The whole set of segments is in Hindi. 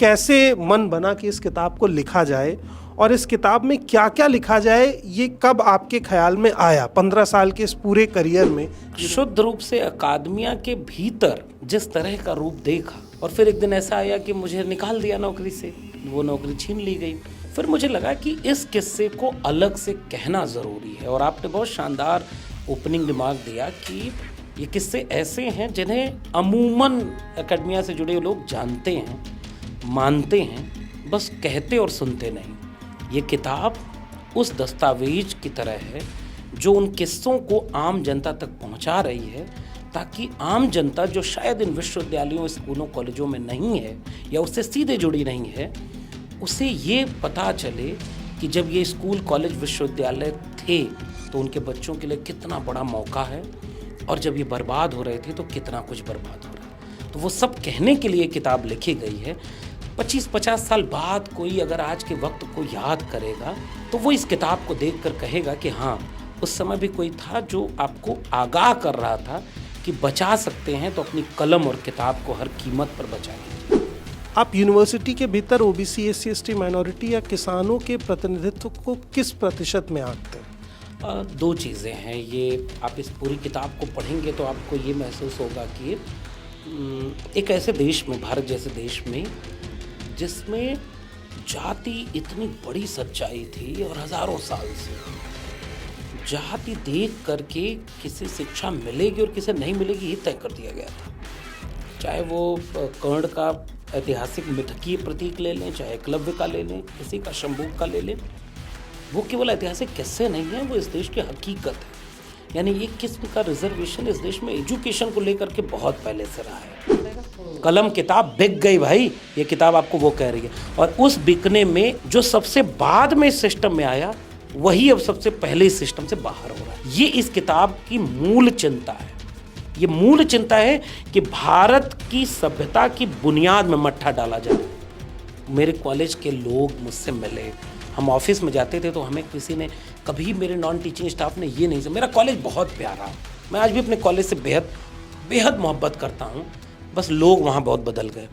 कैसे मन बना कि इस किताब को लिखा जाए और इस किताब में क्या क्या लिखा जाए, ये कब आपके ख्याल में आया 15 साल के इस पूरे करियर में? शुद्ध रूप से अकादमिया के भीतर जिस तरह का रूप देखा और फिर एक दिन ऐसा आया कि मुझे निकाल दिया नौकरी से, वो नौकरी छीन ली गई। फिर मुझे लगा कि इस किस्से को अलग से कहना ज़रूरी है। और आपने बहुत शानदार ओपनिंग रिमार्क दिया कि ये किस्से ऐसे हैं जिन्हें अमूमन अकादमिया से जुड़े लोग जानते हैं, मानते हैं, बस कहते और सुनते नहीं। ये किताब उस दस्तावेज की तरह है जो उन किस्सों को आम जनता तक पहुंचा रही है, ताकि आम जनता जो शायद इन विश्वविद्यालयों, स्कूलों, कॉलेजों में नहीं है या उससे सीधे जुड़ी नहीं है, उसे ये पता चले कि जब ये स्कूल, कॉलेज, विश्वविद्यालय थे तो उनके बच्चों के लिए कितना बड़ा मौका है, और जब ये बर्बाद हो रहे थे तो कितना कुछ बर्बाद हो रहा है। तो वो सब कहने के लिए किताब लिखी गई है। 25-50 साल बाद कोई अगर आज के वक्त को याद करेगा तो वो इस किताब को देखकर कहेगा कि हाँ, उस समय भी कोई था जो आपको आगाह कर रहा था कि बचा सकते हैं तो अपनी कलम और किताब को हर कीमत पर बचाएं। आप यूनिवर्सिटी के भीतर ओबीसी, एससी, एसटी, माइनॉरिटी या किसानों के प्रतिनिधित्व को किस प्रतिशत में आंकते हैं? दो चीज़ें हैं। ये आप इस पूरी किताब को पढ़ेंगे तो आपको ये महसूस होगा कि एक ऐसे देश में, भारत जैसे देश में, जिसमें जाति इतनी बड़ी सच्चाई थी और हज़ारों साल से जाति देख करके किसे शिक्षा मिलेगी और किसे नहीं मिलेगी ये तय कर दिया गया था। चाहे वो कर्ण का ऐतिहासिक मिथकीय प्रतीक ले लें, चाहे एकलव्य का ले लें, किसी का शंभू का ले लें, वो केवल ऐतिहासिक किस्से नहीं है, वो इस देश की हकीकत है। यानी एक किस्म का रिजर्वेशन इस देश में एजुकेशन को लेकर के बहुत पहले से रहा है। कलम किताब बिक गई भाई, ये किताब आपको वो कह रही है। और उस बिकने में जो सबसे बाद में इस सिस्टम में आया, वही अब सबसे पहले इस सिस्टम से बाहर हो रहा है। ये इस किताब की मूल चिंता है। ये मूल चिंता है कि भारत की सभ्यता की बुनियाद में मट्ठा डाला जाए। मेरे कॉलेज के लोग मुझसे मिले, हम ऑफिस में जाते थे तो हमें किसी ने कभी, मेरे नॉन टीचिंग स्टाफ ने ये नहीं समझा। मेरा कॉलेज बहुत प्यारा, मैं आज भी अपने कॉलेज से बेहद बेहद मोहब्बत करता हूँ, बस लोग वहाँ बहुत बदल गए।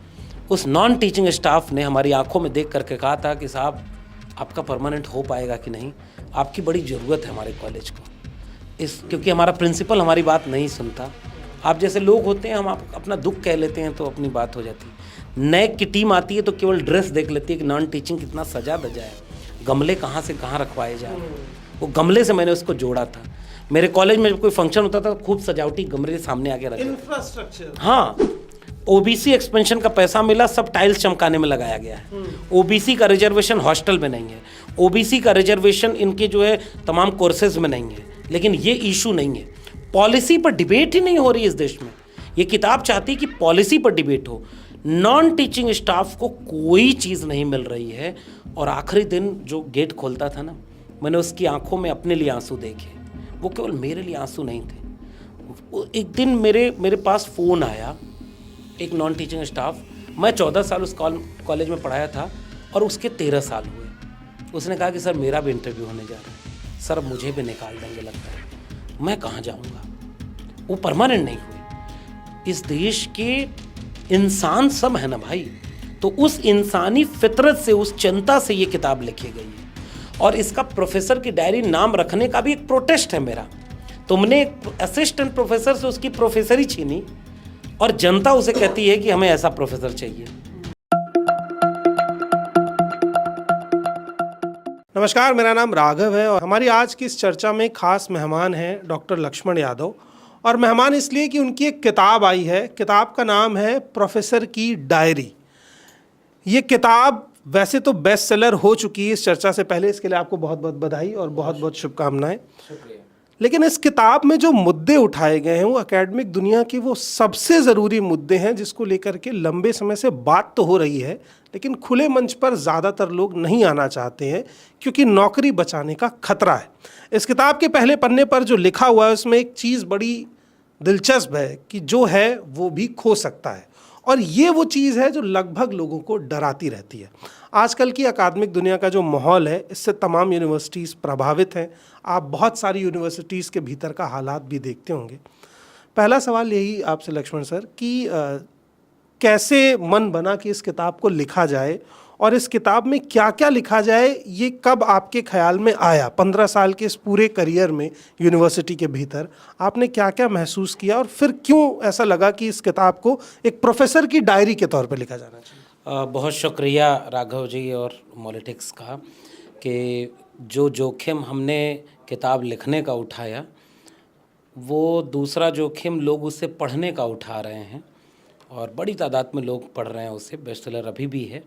उस नॉन टीचिंग स्टाफ ने हमारी आंखों में देख करके कहा था कि साहब, आपका परमानेंट हो पाएगा कि नहीं, आपकी बड़ी ज़रूरत है हमारे कॉलेज को, क्योंकि हमारा प्रिंसिपल हमारी बात नहीं सुनता। आप जैसे लोग होते हैं, हम अपना दुख कह लेते हैं तो अपनी बात हो जाती है। नए की टीम आती है तो केवल ड्रेस देख लेती है कि नॉन टीचिंग कितना सजा धजा है, गमले कहाँ से कहाँ रखवाए जा रहे हैं। वो गमले से मैंने उसको जोड़ा था। मेरे कॉलेज में जब कोई फंक्शन होता था, खूब सजावटी गमले सामने आके रखे, इंफ्रास्ट्रक्चर। हाँ, ओबीसी एक्सपेंशन का पैसा मिला, सब टाइल्स चमकाने में लगाया गया है। ओबीसी का रिजर्वेशन हॉस्टल में नहीं है, ओबीसी का रिजर्वेशन इनके जो है तमाम कोर्सेज में नहीं है। लेकिन ये इशू नहीं है, पॉलिसी पर डिबेट ही नहीं हो रही इस देश में। ये किताब चाहती है कि पॉलिसी पर डिबेट हो। नॉन टीचिंग स्टाफ को कोई चीज़ नहीं मिल रही है। और आखिरी दिन जो गेट खोलता था ना, मैंने उसकी आंखों में अपने लिए आंसू देखे। वो केवल मेरे लिए आंसू नहीं थे। एक दिन मेरे पास फ़ोन आया, एक नॉन टीचिंग स्टाफ, मैं 14 साल उस कॉलेज में पढ़ाया था और उसके 13 साल हुए। उसने कहा कि सर, मेरा भी इंटरव्यू होने जा रहा है, सर मुझे भी निकाल देंगे लगता है, मैं कहाँ जाऊँगा। वो परमानेंट नहीं हुए। इस देश के इंसान सब है ना भाई, तो उस इंसानी फितरत से, उस चिंता से ये किताब लिखी गई है। और इसका प्रोफेसर की डायरी नाम रखने का भी एक प्रोटेस्ट है मेरा। तुमने एक असिस्टेंट प्रोफेसर से उसकी प्रोफेसरी छीनी और जनता उसे कहती है कि हमें ऐसा प्रोफेसर चाहिए। नमस्कार, मेरा नाम राघव है और हमारी आज की इस चर्चा में खास मेहमान हैं डॉक्टर लक्ष्मण यादव। और मेहमान इसलिए कि उनकी एक किताब आई है। किताब का नाम है प्रोफेसर की डायरी। ये किताब वैसे तो बेस्ट सेलर हो चुकी है इस चर्चा से पहले, इसके लिए आपको बहुत बहुत बधाई और बहुत बहुत शुभकामनाएं। लेकिन इस किताब में जो मुद्दे उठाए गए हैं वो एकेडमिक दुनिया की वो सबसे ज़रूरी मुद्दे हैं जिसको लेकर के लंबे समय से बात तो हो रही है, लेकिन खुले मंच पर ज़्यादातर लोग नहीं आना चाहते हैं क्योंकि नौकरी बचाने का खतरा है। इस किताब के पहले पन्ने पर जो लिखा हुआ है उसमें एक चीज़ बड़ी दिलचस्प है कि जो है वो भी खो सकता है, और ये वो चीज़ है जो लगभग लोगों को डराती रहती है। आजकल की अकादमिक दुनिया का जो माहौल है, इससे तमाम यूनिवर्सिटीज़ प्रभावित हैं। आप बहुत सारी यूनिवर्सिटीज़ के भीतर का हालात भी देखते होंगे। पहला सवाल यही आपसे लक्ष्मण सर कि कैसे मन बना कि इस किताब को लिखा जाए और इस किताब में क्या क्या लिखा जाए, ये कब आपके ख्याल में आया? 15 साल के इस पूरे करियर में यूनिवर्सिटी के भीतर आपने क्या क्या महसूस किया और फिर क्यों ऐसा लगा कि इस किताब को एक प्रोफेसर की डायरी के तौर पे लिखा जाना चाहिए? बहुत शुक्रिया राघव जी और मॉलिटिक्स का कि जो जोखिम हमने किताब लिखने का उठाया, वो दूसरा जोखिम लोग उसे पढ़ने का उठा रहे हैं और बड़ी तादाद में लोग पढ़ रहे हैं उसे, बेस्टसेलर अभी भी है।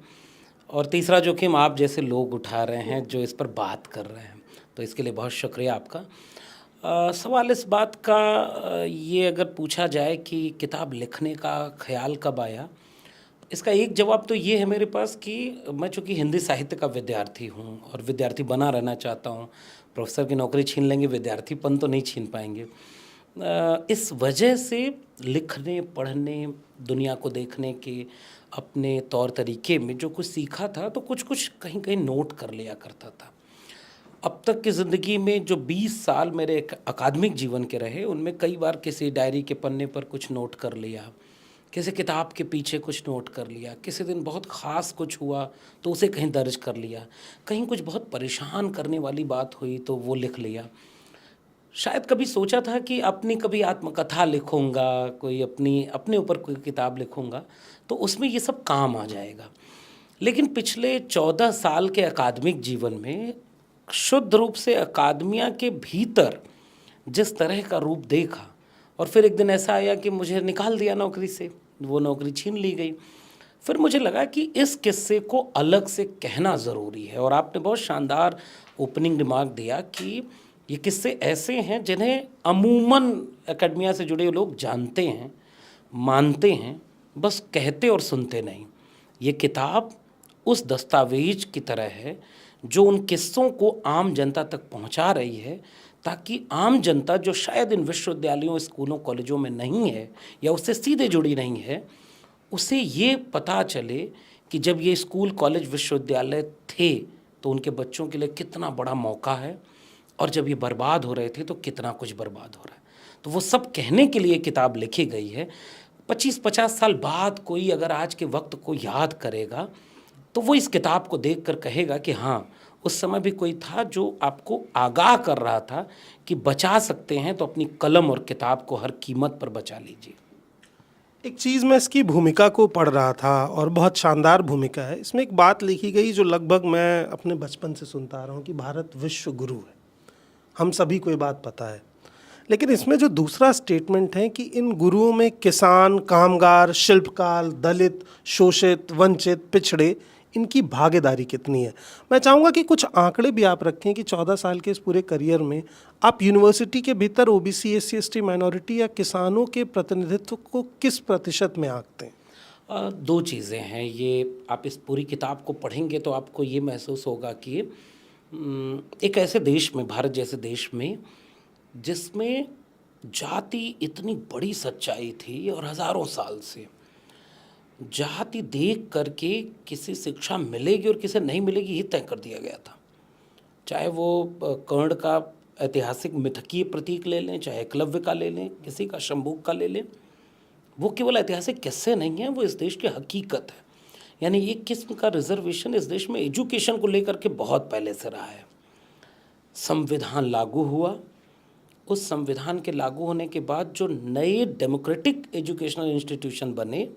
और तीसरा जोखिम आप जैसे लोग उठा रहे हैं जो इस पर बात कर रहे हैं, तो इसके लिए बहुत शुक्रिया आपका। सवाल इस बात का ये अगर पूछा जाए कि किताब लिखने का ख्याल कब आया, इसका एक जवाब तो ये है मेरे पास कि मैं चूँकि हिंदी साहित्य का विद्यार्थी हूँ और विद्यार्थी बना रहना चाहता हूँ। प्रोफेसर की नौकरी छीन लेंगे, विद्यार्थीपन तो नहीं छीन पाएंगे। इस वजह से लिखने, पढ़ने, दुनिया को देखने के अपने तौर तरीके में जो कुछ सीखा था, तो कुछ कुछ कहीं कहीं नोट कर लिया करता था। अब तक की ज़िंदगी में जो 20 साल मेरे अकादमिक जीवन के रहे, उनमें कई बार किसी डायरी के पन्ने पर कुछ नोट कर लिया, किसी किताब के पीछे कुछ नोट कर लिया, किसी दिन बहुत ख़ास कुछ हुआ तो उसे कहीं दर्ज कर लिया, कहीं कुछ बहुत परेशान करने वाली बात हुई तो वो लिख लिया। शायद कभी सोचा था कि अपनी कभी आत्मकथा लिखूंगा, कोई अपने ऊपर कोई किताब लिखूंगा तो उसमें ये सब काम आ जाएगा। लेकिन पिछले 14 साल के अकादमिक जीवन में शुद्ध रूप से अकादमिया के भीतर जिस तरह का रूप देखा, और फिर एक दिन ऐसा आया कि मुझे निकाल दिया नौकरी से, वो नौकरी छीन ली गई। फिर मुझे लगा कि इस किस्से को अलग से कहना ज़रूरी है। और आपने बहुत शानदार ओपनिंग रिमार्क दिया कि ये किस्से ऐसे हैं जिन्हें अमूमन एकेडमिया से जुड़े लोग जानते हैं, मानते हैं, बस कहते और सुनते नहीं। ये किताब उस दस्तावेज की तरह है जो उन किस्सों को आम जनता तक पहुंचा रही है, ताकि आम जनता जो शायद इन विश्वविद्यालयों, स्कूलों, कॉलेजों में नहीं है या उससे सीधे जुड़ी नहीं है, उसे ये पता चले कि जब ये स्कूल, कॉलेज, विश्वविद्यालय थे तो उनके बच्चों के लिए कितना बड़ा मौका है, और जब ये बर्बाद हो रहे थे तो कितना कुछ बर्बाद हो रहा है। तो वो सब कहने के लिए किताब लिखी गई है। 25-50 साल बाद कोई अगर आज के वक्त को याद करेगा तो वो इस किताब को देखकर कहेगा कि हाँ, उस समय भी कोई था जो आपको आगाह कर रहा था कि बचा सकते हैं तो अपनी कलम और किताब को हर कीमत पर बचा लीजिए। एक चीज़ मैं इसकी भूमिका को पढ़ रहा था और बहुत शानदार भूमिका है। इसमें एक बात लिखी गई जो लगभग मैं अपने बचपन से सुनता आ रहा हूँ कि भारत विश्व गुरु है। हम सभी को ये बात पता है, लेकिन इसमें जो दूसरा स्टेटमेंट है कि इन गुरुओं में किसान, कामगार, शिल्पकार, दलित, शोषित, वंचित, पिछड़े, इनकी भागीदारी कितनी है। मैं चाहूँगा कि कुछ आंकड़े भी आप रखें कि 14 साल के इस पूरे करियर में आप यूनिवर्सिटी के भीतर ओबीसी, एससी, एसटी, माइनॉरिटी या किसानों के प्रतिनिधित्व को किस प्रतिशत में आंकते हैं? दो चीज़ें हैं। ये आप इस पूरी किताब को पढ़ेंगे तो आपको ये महसूस होगा कि एक ऐसे देश में, भारत जैसे देश में, जिसमें जाति इतनी बड़ी सच्चाई थी और हज़ारों साल से जाति देख करके किसी शिक्षा मिलेगी और किसे नहीं मिलेगी ये तय कर दिया गया था। चाहे वो कर्ण का ऐतिहासिक मिथकीय प्रतीक ले लें, चाहे एकलव्य का ले लें, किसी का शंभूक का ले लें, वो केवल ऐतिहासिक किस्से नहीं हैं, वो इस देश की हकीकत है। यानी एक किस्म का रिजर्वेशन इस देश में एजुकेशन को लेकर के बहुत पहले से रहा है। संविधान लागू हुआ, उस संविधान के लागू होने के बाद जो नए डेमोक्रेटिक एजुकेशनल इंस्टीट्यूशन बने,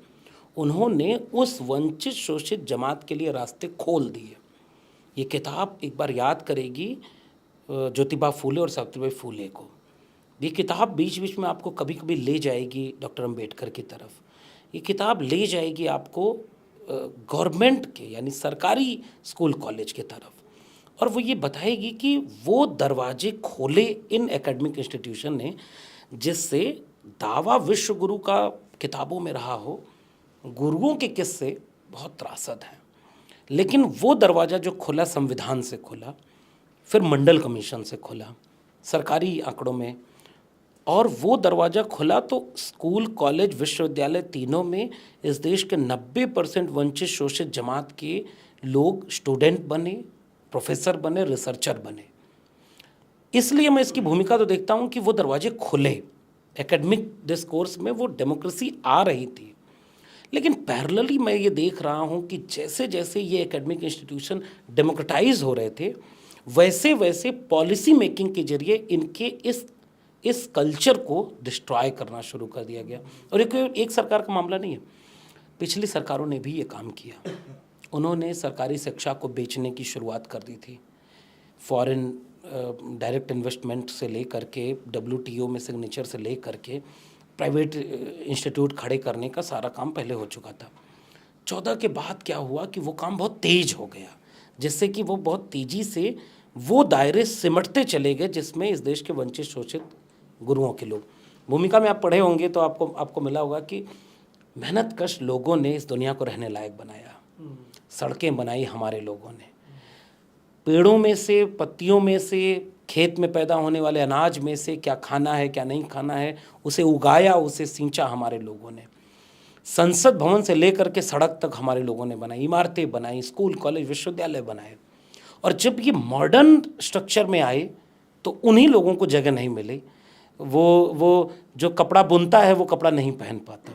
उन्होंने उस वंचित, शोषित जमात के लिए रास्ते खोल दिए। ये किताब एक बार याद करेगी ज्योतिबा फूले और सावित्रीबाई फूले को। ये किताब बीच बीच में आपको कभी कभी ले जाएगी डॉक्टर अंबेडकर की तरफ। ये किताब ले जाएगी आपको गवर्नमेंट के, यानी सरकारी स्कूल, कॉलेज की तरफ, और वो ये बताएगी कि वो दरवाजे खोले इन एकेडमिक इंस्टीट्यूशन ने जिससे दावा विश्व गुरु का किताबों में रहा हो। गुरुओं के किस्से बहुत त्रासद हैं, लेकिन वो दरवाज़ा जो खुला संविधान से खुला, फिर मंडल कमीशन से खुला, सरकारी आंकड़ों में, और वो दरवाज़ा खुला तो स्कूल, कॉलेज, विश्वविद्यालय तीनों में इस देश के 90% वंचित, शोषित जमात के लोग स्टूडेंट बने, प्रोफेसर बने, रिसर्चर बने। इसलिए मैं इसकी भूमिका तो देखता हूँ कि वो दरवाजे खुले, एकेडमिक डिस्कोर्स में वो डेमोक्रेसी आ रही थी। लेकिन पैरेलली मैं ये देख रहा हूँ कि जैसे जैसे ये एकेडमिक इंस्टीट्यूशन डेमोक्रेटाइज हो रहे थे, वैसे वैसे पॉलिसी मेकिंग के जरिए इनके इस कल्चर को डिस्ट्रॉय करना शुरू कर दिया गया। और एक सरकार का मामला नहीं है, पिछली सरकारों ने भी ये काम किया। उन्होंने सरकारी शिक्षा को बेचने की शुरुआत कर दी थी। फॉरेन डायरेक्ट इन्वेस्टमेंट से लेकर के WTO में सिग्नेचर से लेकर के प्राइवेट इंस्टीट्यूट खड़े करने का सारा काम पहले हो चुका था। 14 के बाद क्या हुआ कि वो काम बहुत तेज हो गया, जिससे कि वो बहुत तेज़ी से वो दायरे सिमटते चले गए जिसमें इस देश के वंचित शोषित गुरुओं के लोग। भूमिका में आप पढ़े होंगे तो आपको मिला होगा कि मेहनतकश लोगों ने इस दुनिया को रहने लायक बनाया, सड़कें बनाई हमारे लोगों ने, पेड़ों में से, पत्तियों में से, खेत में पैदा होने वाले अनाज में से क्या खाना है क्या नहीं खाना है उसे उगाया, उसे सींचा हमारे लोगों ने। संसद भवन से लेकर के सड़क तक हमारे लोगों ने बनाई, इमारतें बनाई, स्कूल कॉलेज विश्वविद्यालय बनाए। और जब ये मॉडर्न स्ट्रक्चर में आए तो उन्हीं लोगों को जगह नहीं मिली। वो जो कपड़ा बुनता है वो कपड़ा नहीं पहन पाता,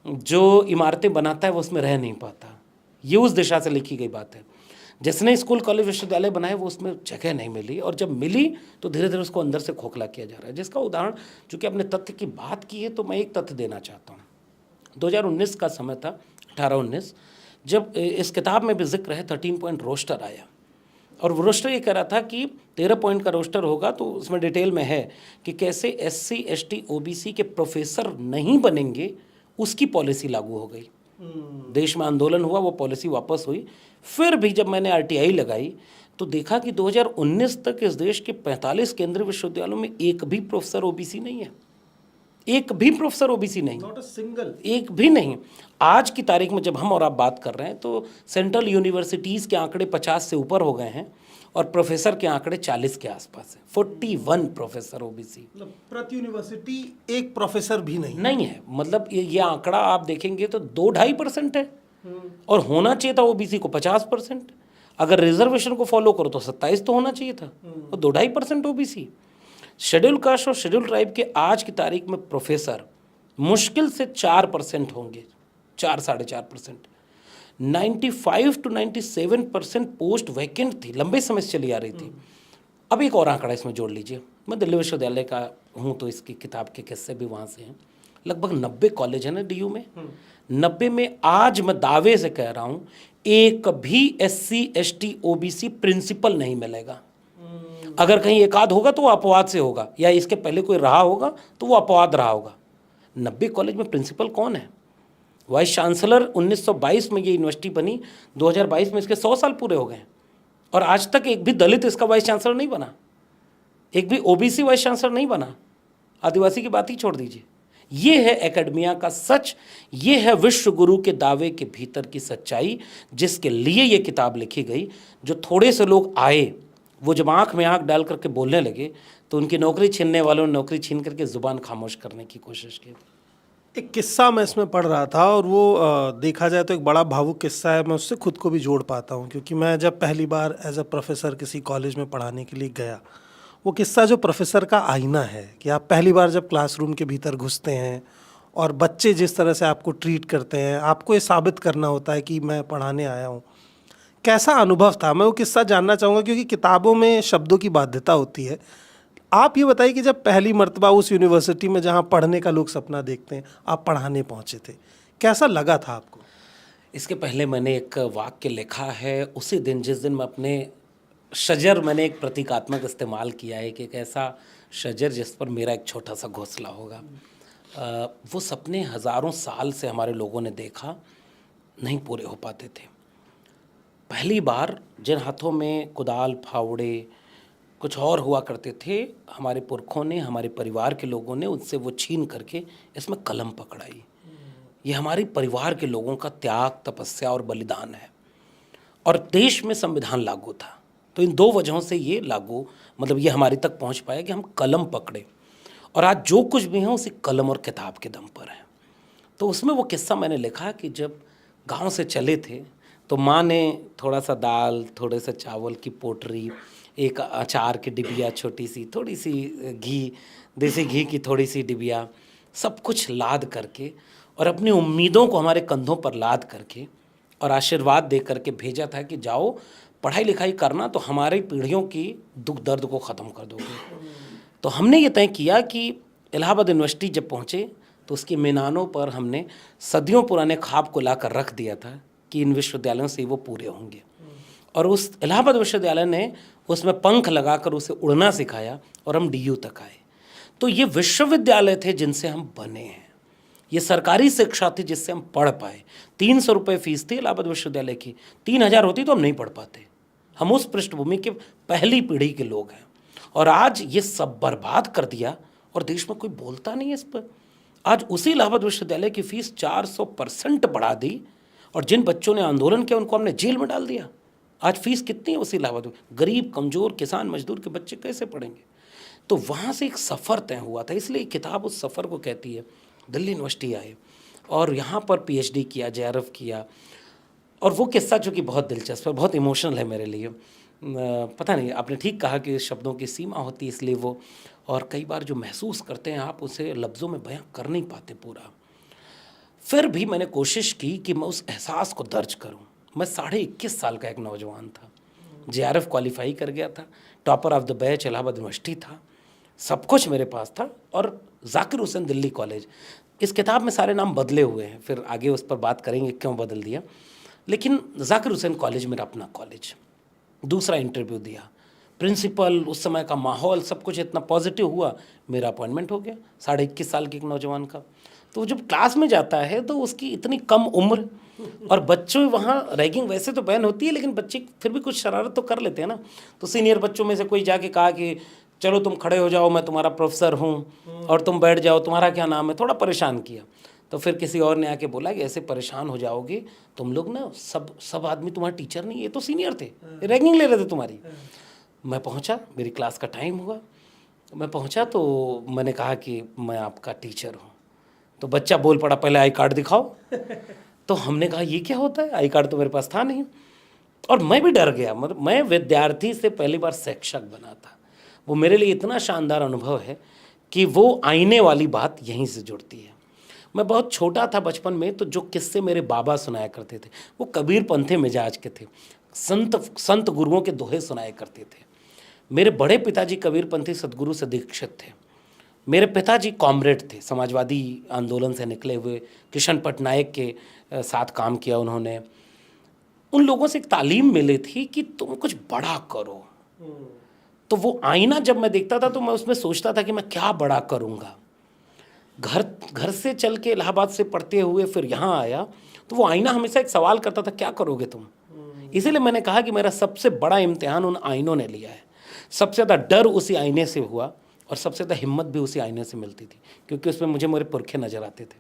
जो इमारतें बनाता है वो उसमें रह नहीं पाता। ये उस दिशा से लिखी गई बात है। जिसने स्कूल कॉलेज विश्वविद्यालय बनाए वो उसमें जगह नहीं मिली, और जब मिली तो धीरे धीरे उसको अंदर से खोखला किया जा रहा है। जिसका उदाहरण, चूँकि आपने तथ्य की बात की है तो मैं एक तथ्य देना चाहता हूँ। 2019 का समय था, 18-19, जब इस किताब में भी जिक्र है 13 पॉइंट रोस्टर आया। और वो रोस्टर ये कह रहा था कि 13 पॉइंट का रोस्टर होगा, तो उसमें डिटेल में है कि कैसे SC ST OBC के प्रोफेसर नहीं बनेंगे, उसकी पॉलिसी लागू हो गई। देश में आंदोलन हुआ, वो पॉलिसी वापस हुई। फिर भी जब मैंने RTI लगाई तो देखा कि 2019 तक इस देश के 45 केंद्रीय विश्वविद्यालयों में एक भी प्रोफेसर OBC नहीं है, एक भी प्रोफेसर OBC नहीं, नॉट अ सिंगल, एक भी नहीं। आज की तारीख में जब हम और आप बात कर रहे हैं तो सेंट्रल यूनिवर्सिटीज़ के आंकड़े 50 से ऊपर हो गए हैं और प्रोफेसर के आंकड़े 40 के आसपास है। 41 प्रोफेसर OBC, मतलब प्रति यूनिवर्सिटी एक प्रोफेसर भी नहीं है। मतलब ये आंकड़ा आप देखेंगे तो 2-2.5% है, और होना चाहिए था OBC को 50%। अगर रिजर्वेशन को फॉलो करो तो 27 तो होना चाहिए था, और 2-2.5% OBC। शेड्यूल कास्ट और शेड्यूल ट्राइब के आज की तारीख में प्रोफेसर मुश्किल से 4% होंगे, 4-4.5%। 95 to 97% पोस्ट वैकेंट थी, लंबे समय से चली आ रही थी। अब एक और आंकड़ा इसमें जोड़ लीजिए, मैं दिल्ली विश्वविद्यालय का हूँ तो इसकी किताब के किस्से भी वहाँ से हैं। लगभग 90 कॉलेज है ना DU में, 90 में आज मैं दावे से कह रहा हूँ एक भी SC ST OBC प्रिंसिपल नहीं मिलेगा। अगर कहीं एक आध होगा तो वो अपवाद से होगा, या इसके पहले कोई रहा होगा तो वो अपवाद रहा होगा। 90 कॉलेज में प्रिंसिपल कौन है? वाइस चांसलर 1922 में ये यूनिवर्सिटी बनी, 2022 में इसके 100 साल पूरे हो गए, और आज तक एक भी दलित इसका वाइस चांसलर नहीं बना, एक भी OBC वाइस चांसलर नहीं बना। आदिवासी की बात ही छोड़ दीजिए। ये है एकेडमिया का सच, ये है विश्व गुरु के दावे के भीतर की सच्चाई, जिसके लिए ये किताब लिखी गई। जो थोड़े से लोग आए, वो जब आँख में आँख डाल करके बोलने लगे तो उनकी नौकरी छीनने वालों ने नौकरी छीन करके ज़ुबान खामोश करने की कोशिश की। एक किस्सा मैं इसमें पढ़ रहा था, और वो देखा जाए तो एक बड़ा भावुक किस्सा है। मैं उससे खुद को भी जोड़ पाता हूँ, क्योंकि मैं जब पहली बार एज अ प्रोफेसर किसी कॉलेज में पढ़ाने के लिए गया, वो किस्सा जो प्रोफेसर का आईना है कि आप पहली बार जब क्लासरूम के भीतर घुसते हैं और बच्चे जिस तरह से आपको ट्रीट करते हैं, आपको ये साबित करना होता है कि मैं पढ़ाने आया हूँ। कैसा अनुभव था, मैं वो किस्सा जानना चाहूँगा, क्योंकि किताबों में शब्दों की बाध्यता होती है। आप ये बताइए कि जब पहली मर्तबा उस यूनिवर्सिटी में जहाँ पढ़ने का लोग सपना देखते हैं, आप पढ़ाने पहुँचे थे, कैसा लगा था आपको? इसके पहले मैंने एक वाक्य लिखा है, उसी दिन जिस दिन मैं अपने शजर, मैंने एक प्रतीकात्मक इस्तेमाल किया है कि एक ऐसा शजर जिस पर मेरा एक छोटा सा घोंसला होगा। वो सपने हज़ारों साल से हमारे लोगों ने देखा, नहीं पूरे हो पाते थे। पहली बार जिन हाथों में कुदाल, फावड़े, कुछ और हुआ करते थे, हमारे पुरखों ने, हमारे परिवार के लोगों ने उनसे वो छीन करके इसमें कलम पकड़ाई। ये हमारे परिवार के लोगों का त्याग, तपस्या और बलिदान है। और देश में संविधान लागू था, तो इन 2 वजहों से ये लागू, मतलब ये हमारे तक पहुंच पाया कि हम कलम पकड़े, और आज जो कुछ भी है उसी कलम और किताब के दम पर है। तो उसमें वो किस्सा मैंने लिखा कि जब गांव से चले थे तो माँ ने थोड़ा सा दाल, थोड़े से चावल की पोटरी, एक अचार की डिबिया छोटी सी, थोड़ी सी घी, देसी घी की थोड़ी सी डिबिया, सब कुछ लाद करके और अपनी उम्मीदों को हमारे कंधों पर लाद करके और आशीर्वाद दे करके भेजा था कि जाओ पढ़ाई लिखाई करना तो हमारी पीढ़ियों की दुख दर्द को ख़त्म कर दोगे। तो हमने ये तय किया कि इलाहाबाद यूनिवर्सिटी जब पहुँचे तो उसके मीनानों पर हमने सदियों पुराने ख्वाब को लाकर रख दिया था कि इन विश्वविद्यालयों से वो पूरे होंगे। और उस इलाहाबाद विश्वविद्यालय ने उसमें पंख लगाकर उसे उड़ना सिखाया और हम DU तक आए। तो ये विश्वविद्यालय थे जिनसे हम बने हैं, ये सरकारी शिक्षा थी जिससे हम पढ़ पाए। 300 रुपये फीस थी इलाहाबाद विश्वविद्यालय की, 3000 होती तो हम नहीं पढ़ पाते। हम उस पृष्ठभूमि के पहली पीढ़ी के लोग हैं और आज ये सब बर्बाद कर दिया और देश में कोई बोलता नहीं है इस पर। आज उसी इलाहाबाद विश्वविद्यालय की फीस 400% बढ़ा दी और जिन बच्चों ने आंदोलन किया उनको हमने जेल में डाल दिया। आज फीस कितनी है उसी इलाहाबाद में? गरीब, कमज़ोर, किसान, मजदूर के बच्चे कैसे पढ़ेंगे? तो वहाँ से एक सफ़र तय हुआ था, इसलिए किताब उस सफ़र को कहती है। दिल्ली यूनिवर्सिटी आए और यहाँ पर PhD किया, JRF किया। और वो किस्सा जो कि बहुत दिलचस्प है, बहुत इमोशनल है मेरे लिए। पता नहीं, आपने ठीक कहा कि शब्दों की सीमा होती है, इसलिए वो, और कई बार जो महसूस करते हैं आप उसे लफ्ज़ों में बयां कर नहीं पाते पूरा। फिर भी मैंने कोशिश की कि मैं उस एहसास को दर्ज करूं। मैं 21.5 साल का एक नौजवान था, JRF क्वालिफाई कर गया था, topper of the batch Allahabad university था, सब कुछ मेरे पास था। और जाकिर हुसैन दिल्ली कॉलेज, इस किताब में सारे नाम बदले हुए हैं, फिर आगे उस पर बात करेंगे क्यों बदल दिया। लेकिन जाकिर हुसैन कॉलेज मेरा अपना कॉलेज। दूसरा इंटरव्यू दिया, प्रिंसिपल, उस समय का माहौल सब कुछ इतना पॉजिटिव हुआ, मेरा अपॉइंटमेंट हो गया 21.5 साल के एक नौजवान का। तो जब क्लास में जाता है तो उसकी इतनी कम उम्र, और बच्चों वहाँ रैगिंग वैसे तो बैन होती है लेकिन बच्चे फिर भी कुछ शरारत तो कर लेते हैं ना। तो सीनियर बच्चों में से कोई जाके कहा कि चलो तुम खड़े हो जाओ, मैं तुम्हारा प्रोफेसर हूँ, और तुम बैठ जाओ, तुम्हारा क्या नाम है, थोड़ा परेशान किया। तो फिर किसी और ने आके बोला कि ऐसे परेशान हो जाओगे तुम लोग ना, सब आदमी तुम्हारे टीचर नहीं, ये तो सीनियर थे, रैगिंग ले रहे थे तुम्हारी। मैं पहुंचा, मेरी क्लास का टाइम हुआ, मैं पहुंचा तो मैंने कहा कि मैं आपका टीचर हूं। तो बच्चा बोल पड़ा, पहले आई कार्ड दिखाओ। तो हमने कहा ये क्या होता है, आई कार्ड तो मेरे पास था नहीं। और मैं भी डर गया, मतलब मैं विद्यार्थी से पहली बार शिक्षक बना था। वो मेरे लिए इतना शानदार अनुभव है कि वो आईने वाली बात यहीं से जुड़ती है। मैं बहुत छोटा था बचपन में, तो जो किस्से मेरे बाबा सुनाया करते थे वो कबीर पंथे मिजाज के थे, संत गुरुओं के दोहे सुनाया करते थे। मेरे बड़े पिताजी कबीर पंथी सदगुरु से दीक्षित थे। मेरे पिताजी कॉमरेड थे, समाजवादी आंदोलन से निकले हुए, किशन पटनायक के साथ काम किया उन्होंने। उन लोगों से एक तालीम मिली थी कि तुम कुछ बड़ा करो। तो वो आईना जब मैं देखता था तो मैं उसमें सोचता था कि मैं क्या बड़ा करूँगा। घर से चल के इलाहाबाद से पढ़ते हुए फिर यहाँ आया तो वो आईना हमेशा एक सवाल करता था, क्या करोगे तुम। इसीलिए मैंने कहा कि मेरा सबसे बड़ा इम्तिहान उन आईनों ने लिया है। सबसे ज़्यादा डर उसी आईने से हुआ और सबसे ज़्यादा हिम्मत भी उसी आईने से मिलती थी, क्योंकि उसमें मुझे मेरे पुरखे नज़र आते थे।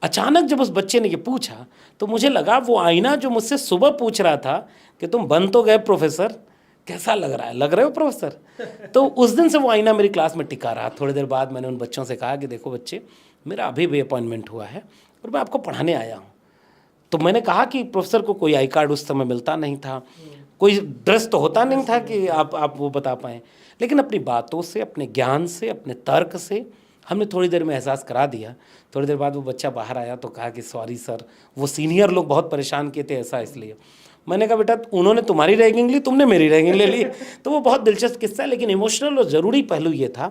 अचानक जब उस बच्चे ने ये पूछा तो मुझे लगा वो आईना जो मुझसे सुबह पूछ रहा था कि तुम बन तो गए प्रोफेसर, कैसा लग रहा है, लग रहे हो प्रोफेसर। तो उस दिन से वो आईना मेरी क्लास में टिका रहा। थोड़ी देर बाद मैंने उन बच्चों से कहा कि देखो बच्चे, मेरा अभी भी अपॉइंटमेंट हुआ है और मैं आपको पढ़ाने आया हूँ। तो मैंने कहा कि प्रोफेसर को कोई आई कार्ड उस समय मिलता नहीं था, कोई ड्रेस तो होता नहीं था कि आप वो बता पाएँ, लेकिन अपनी बातों से, अपने ज्ञान से, अपने तर्क से हमने थोड़ी देर में एहसास करा दिया। थोड़ी देर बाद वो बच्चा बाहर आया तो कहा कि सॉरी सर, वो सीनियर लोग बहुत परेशान किए थे ऐसा इसलिए। मैंने कहा बेटा उन्होंने तुम्हारी रैगिंग ली, तुमने मेरी रैगिंग ले ली। तो वो बहुत दिलचस्प किस्सा है, लेकिन इमोशनल और ज़रूरी पहलू ये था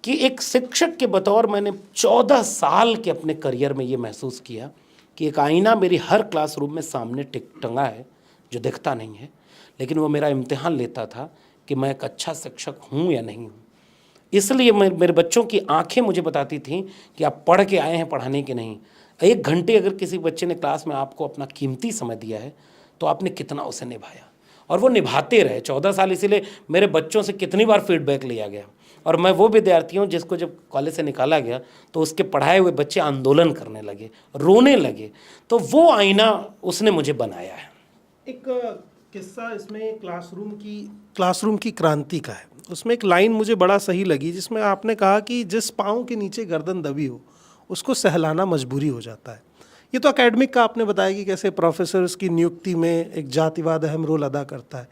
कि एक शिक्षक के बतौर मैंने 14 साल के अपने करियर में ये महसूस किया कि एक आईना मेरी हर क्लासरूम में सामने टंगा है जो दिखता नहीं है, लेकिन वो मेरा इम्तिहान लेता था कि मैं एक अच्छा शिक्षक हूँ या नहीं हूँ। इसलिए मेरे बच्चों की आंखें मुझे बताती थीं कि आप पढ़ के आए हैं, पढ़ाने के नहीं। 1 घंटे अगर किसी बच्चे ने क्लास में आपको अपना कीमती समय दिया है तो आपने कितना उसे निभाया, और वो निभाते रहे 14 साल। इसीलिए मेरे बच्चों से कितनी बार फीडबैक लिया गया, और मैं वो विद्यार्थी हूँ जिसको जब कॉलेज से निकाला गया तो उसके पढ़ाए हुए बच्चे आंदोलन करने लगे, रोने लगे। तो वो आईना उसने मुझे बनाया है। एक किस्सा इसमें क्लासरूम की क्रांति का है। उसमें एक लाइन मुझे बड़ा सही लगी जिसमें आपने कहा कि जिस पाँव के नीचे गर्दन दबी हो उसको सहलाना मजबूरी हो जाता है। ये तो एकेडमिक का आपने बताया कि कैसे प्रोफेसर्स की नियुक्ति में एक जातिवाद अहम रोल अदा करता है,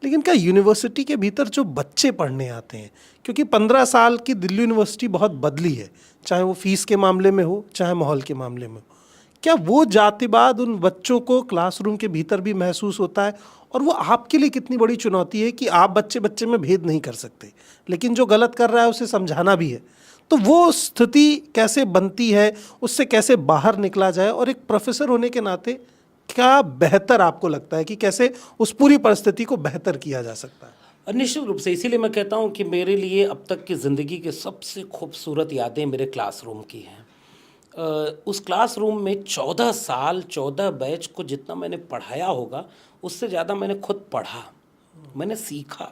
लेकिन क्या यूनिवर्सिटी के भीतर जो बच्चे पढ़ने आते हैं, क्योंकि 15 साल की दिल्ली यूनिवर्सिटी बहुत बदली है, चाहे वो फीस के मामले में हो चाहे माहौल के मामले में हो, क्या वो जातिवाद उन बच्चों को क्लासरूम के भीतर भी महसूस होता है? और वो आपके लिए कितनी बड़ी चुनौती है कि आप बच्चे बच्चे में भेद नहीं कर सकते, लेकिन जो गलत कर रहा है उसे समझाना भी है। तो वो स्थिति कैसे बनती है, उससे कैसे बाहर निकला जाए, और एक प्रोफेसर होने के नाते क्या बेहतर आपको लगता है कि कैसे उस पूरी परिस्थिति को बेहतर किया जा सकता है? निश्चित रूप से, इसीलिए मैं कहता हूँ कि मेरे लिए अब तक की ज़िंदगी के सबसे खूबसूरत यादें मेरे क्लासरूम की हैं। उस क्लासरूम में 14 साल 14 बैच को जितना मैंने पढ़ाया होगा, उससे ज़्यादा मैंने खुद पढ़ा, मैंने सीखा।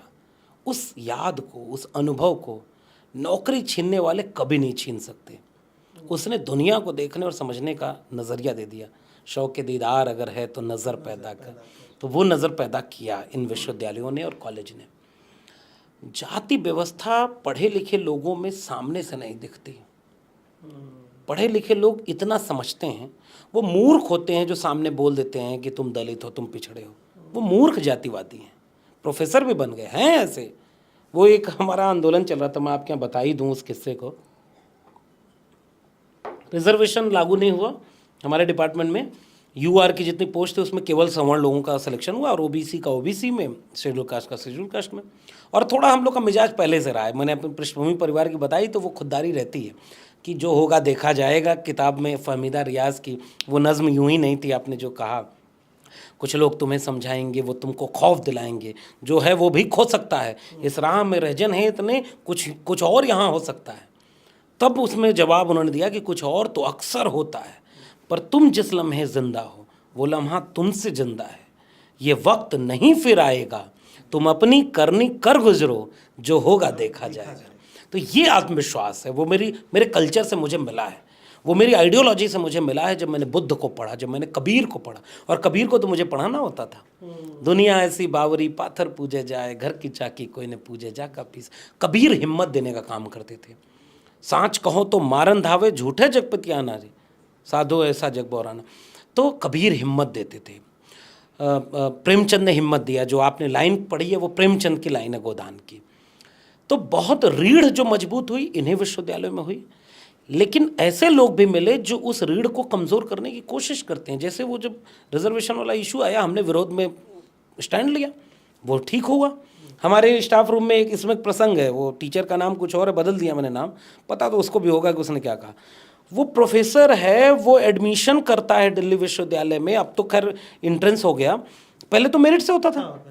उस याद को, उस अनुभव को नौकरी छीनने वाले कभी नहीं छीन सकते। उसने दुनिया को देखने और समझने का नज़रिया दे दिया। शौक़ दीदार अगर है तो नज़र पैदा कर, तो वो नज़र पैदा किया इन विश्वविद्यालयों ने और कॉलेज ने। जाति व्यवस्था पढ़े लिखे लोगों में सामने से नहीं दिखती। पढ़े लिखे लोग इतना समझते हैं, वो मूर्ख होते हैं जो सामने बोल देते हैं कि तुम दलित हो, तुम पिछड़े हो। वो मूर्ख जातिवादी हैं, प्रोफेसर भी बन गए हैं ऐसे। वो एक हमारा आंदोलन चल रहा था, मैं आपके यहाँ बता ही दूँ उस किस्से को। रिजर्वेशन लागू नहीं हुआ हमारे डिपार्टमेंट में, यूआर की जितनी पोस्ट थी उसमें केवल सवर्ण लोगों का सिलेक्शन हुआ, और ओबीसी का ओबीसी में, शेड्यूल कास्ट का शेड्यूल कास्ट में। और थोड़ा हम लोग का मिजाज पहले से रहा है, मैंने अपनी पृष्ठभूमि परिवार की बताई, तो वो खुददारी रहती है कि जो होगा देखा जाएगा। किताब में फहमीदा रियाज की वो नज़्म यूं ही नहीं थी, आपने जो कहा, कुछ लोग तुम्हें समझाएंगे, वो तुमको खौफ दिलाएंगे, जो है वो भी खो सकता है, इस राह में रहजन है इतने, कुछ और यहाँ हो सकता है। तब उसमें जवाब उन्होंने दिया कि कुछ और तो अक्सर होता है, पर तुम जिस लम्हे जिंदा हो वो लम्हा तुमसे जिंदा है। ये वक्त नहीं फिर आएगा, तुम अपनी करनी कर गुजरो, जो होगा देखा जाएगा। तो ये आत्मविश्वास है, वो मेरे कल्चर से मुझे मिला है, वो मेरी आइडियोलॉजी से मुझे मिला है। जब मैंने बुद्ध को पढ़ा, जब मैंने कबीर को पढ़ा, और कबीर को तो मुझे पढ़ाना होता था। दुनिया ऐसी बावरी पाथर पूजे जाए, घर की चाकी कोई ने पूजे जा का पीस। कबीर हिम्मत देने का काम करते थे। सांच कहो तो मारन धावे, झूठे जगपतिया नारी, साधो ऐसा जग बोराना। तो कबीर हिम्मत देते थे। प्रेमचंद ने हिम्मत दिया, जो आपने लाइन पढ़ी है वो प्रेमचंद की लाइन है गोदान की। तो बहुत रीढ़ जो मजबूत हुई इन्हीं विश्वविद्यालयों में हुई। लेकिन ऐसे लोग भी मिले जो उस रीढ़ को कमज़ोर करने की कोशिश करते हैं। जैसे वो जब रिजर्वेशन वाला इशू आया, हमने विरोध में स्टैंड लिया, वो ठीक हुआ। हमारे स्टाफ रूम में एक इसमें प्रसंग है, वो टीचर का नाम कुछ और है, बदल दिया मैंने नाम, पता तो उसको भी होगा कि उसने क्या कहा। वो प्रोफेसर है, वो एडमिशन करता है दिल्ली विश्वविद्यालय में, अब तो खैर एंट्रेंस हो गया, पहले तो मेरिट से होता था।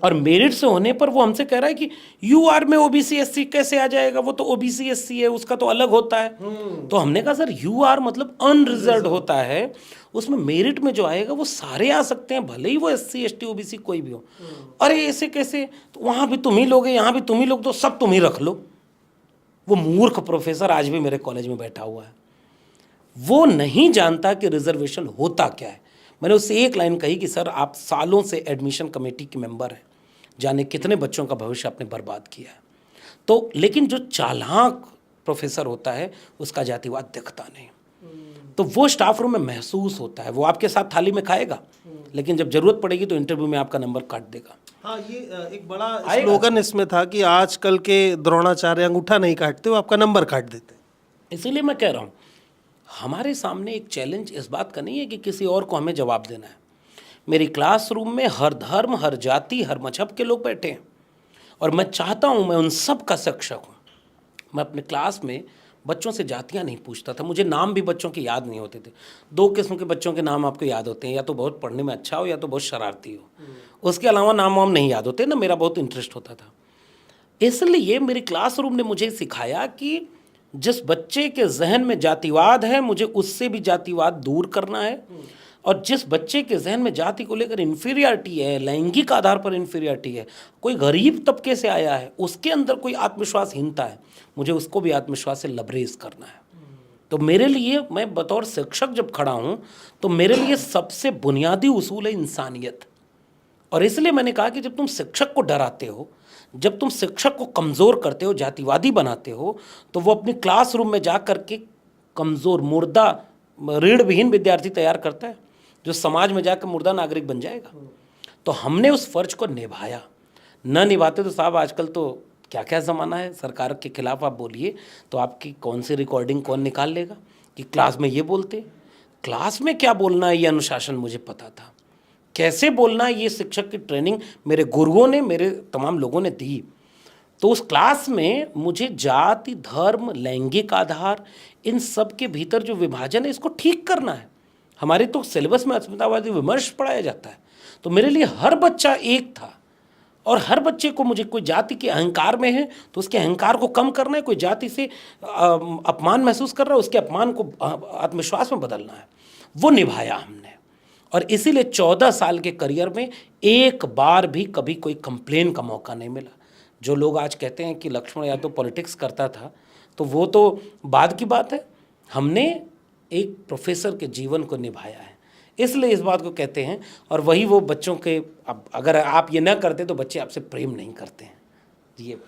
और मेरिट से होने पर वो हमसे कह रहा है कि यूआर में ओबीसी एससी कैसे आ जाएगा, वो तो ओबीसी एससी है, उसका तो अलग होता है। तो हमने कहा सर यूआर मतलब अनरिजर्व्ड होता है, उसमें मेरिट में जो आएगा वो सारे आ सकते हैं, भले ही वो एससी एसटी ओबीसी कोई भी हो। अरे ऐसे कैसे, तो वहाँ भी तुम ही लोगे, यहाँ भी तुम ही लोग, तो सब तुम ही रख लो। वो मूर्ख प्रोफेसर आज भी मेरे कॉलेज में बैठा हुआ है, वो नहीं जानता कि रिजर्वेशन होता क्या है। मैंने उससे एक लाइन कही कि सर आप सालों से एडमिशन कमेटी के मेंबर हैं, जाने कितने बच्चों का भविष्य आपने बर्बाद किया है। तो लेकिन जो चालाक प्रोफेसर होता है उसका जातिवाद दिखता नहीं, तो वो स्टाफ रूम में महसूस होता है। वो आपके साथ थाली में खाएगा, लेकिन जब जरूरत पड़ेगी तो इंटरव्यू में आपका नंबर काट देगा। हाँ, ये एक बड़ा स्लोगन इसमें था कि आजकल के द्रोणाचार्य अंगूठा नहीं काटते, वो आपका नंबर काट देते। इसीलिए मैं कह रहा हूँ, हमारे सामने एक चैलेंज इस बात का नहीं है कि किसी और को हमें जवाब देना है। मेरी क्लासरूम में हर धर्म, हर जाति, हर मजहब के लोग बैठे हैं, और मैं चाहता हूँ मैं उन सब का शिक्षक हूँ। मैं अपने क्लास में बच्चों से जातियाँ नहीं पूछता था, मुझे नाम भी बच्चों के याद नहीं होते थे। दो किस्म के बच्चों के नाम आपको याद होते हैं, या तो बहुत पढ़ने में अच्छा हो या तो बहुत शरारती हो। उसके अलावा नाम वाम नहीं याद होते ना। मेरा बहुत इंटरेस्ट होता था, इसलिए मेरी क्लासरूम ने मुझे सिखाया कि जिस बच्चे के जहन में जातिवाद है, मुझे उससे भी जातिवाद दूर करना है। और जिस बच्चे के जहन में जाति को लेकर इन्फीरियरिटी है, लैंगिक आधार पर इन्फीरियरिटी है, कोई गरीब तबके से आया है, उसके अंदर कोई आत्मविश्वासहीनता है, मुझे उसको भी आत्मविश्वास से लबरेज करना है। तो मेरे लिए, मैं बतौर शिक्षक जब खड़ा हूँ, तो मेरे लिए सबसे बुनियादी उसूल है इंसानियत। और इसलिए मैंने कहा कि जब तुम शिक्षक को डराते हो, जब तुम शिक्षक को कमज़ोर करते हो, जातिवादी बनाते हो, तो वो अपनी क्लासरूम में जा कर के कमज़ोर, मुर्दा, रीढ़ विहीन विद्यार्थी तैयार करता है, जो समाज में जाकर मुर्दा नागरिक बन जाएगा। तो हमने उस फर्ज को निभाया। न निभाते तो साहब आजकल तो क्या क्या ज़माना है, सरकार के खिलाफ आप बोलिए तो आपकी कौन सी रिकॉर्डिंग कौन निकाल लेगा कि क्लास में ये बोलते। क्लास में क्या बोलना है ये अनुशासन मुझे पता था, कैसे बोलना है ये शिक्षक की ट्रेनिंग मेरे गुरुओं ने, मेरे तमाम लोगों ने दी। तो उस क्लास में मुझे जाति, धर्म, लैंगिक आधार, इन सब के भीतर जो विभाजन है इसको ठीक करना है। हमारे तो सिलेबस में अस्मितावादी विमर्श पढ़ाया जाता है, तो मेरे लिए हर बच्चा एक था और हर बच्चे को, मुझे कोई जाति के अहंकार में है तो उसके अहंकार को कम करना है, कोई जाति से अपमान महसूस कर रहा है उसके अपमान को आत्मविश्वास में बदलना है। वो निभाया हमने, और इसीलिए 14 साल के करियर में एक बार भी कभी कोई कंप्लेन का मौका नहीं मिला। जो लोग आज कहते हैं कि लक्ष्मण यादव पॉलिटिक्स करता था, तो वो तो बाद की बात है। हमने एक प्रोफेसर के जीवन को निभाया है, इसलिए इस बात को कहते हैं। और वही वो बच्चों के, अब अगर आप ये ना करते तो बच्चे आपसे प्रेम नहीं करते हैं। ये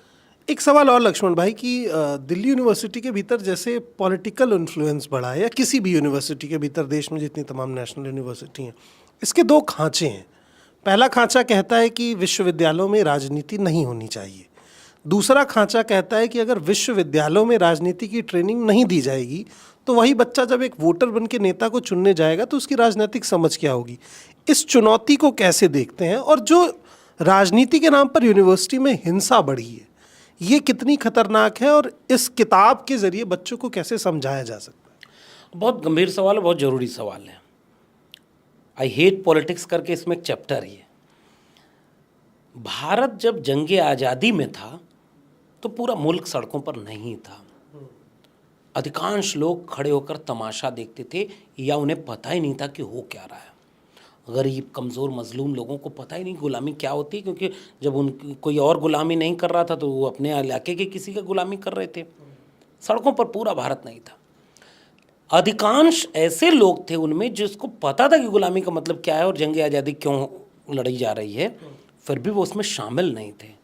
एक सवाल और लक्ष्मण भाई कि दिल्ली यूनिवर्सिटी के भीतर जैसे पॉलिटिकल इन्फ्लुएंस बढ़ा है, या किसी भी यूनिवर्सिटी के भीतर देश में जितनी तमाम नेशनल यूनिवर्सिटी हैं, इसके दो खांचे हैं। पहला खांचा कहता है कि विश्वविद्यालयों में राजनीति नहीं होनी चाहिए। दूसरा खांचा कहता है कि अगर विश्वविद्यालयों में राजनीति की ट्रेनिंग नहीं दी जाएगी तो वही बच्चा जब एक वोटर बन के नेता को चुनने जाएगा तो उसकी राजनीतिक समझ क्या होगी। इस चुनौती को कैसे देखते हैं, और जो राजनीति के नाम पर यूनिवर्सिटी में हिंसा बढ़ी है ये कितनी खतरनाक है, और इस किताब के जरिए बच्चों को कैसे समझाया जा सकता है? बहुत गंभीर सवाल है, बहुत ज़रूरी सवाल है। आई हेट पॉलिटिक्स करके इसमें एक चैप्टर ही है। भारत जब जंगे आज़ादी में था तो पूरा मुल्क सड़कों पर नहीं था। अधिकांश लोग खड़े होकर तमाशा देखते थे, या उन्हें पता ही नहीं था कि हो क्या रहा है। गरीब, कमज़ोर, मजलूम लोगों को पता ही नहीं गुलामी क्या होती, क्योंकि जब उन कोई और गुलामी नहीं कर रहा था तो वो अपने इलाके के किसी का गुलामी कर रहे थे। सड़कों पर पूरा भारत नहीं था। अधिकांश ऐसे लोग थे उनमें जिसको पता था कि गुलामी का मतलब क्या है और जंग आज़ादी क्यों लड़ी जा रही है, फिर भी वो उसमें शामिल नहीं थे।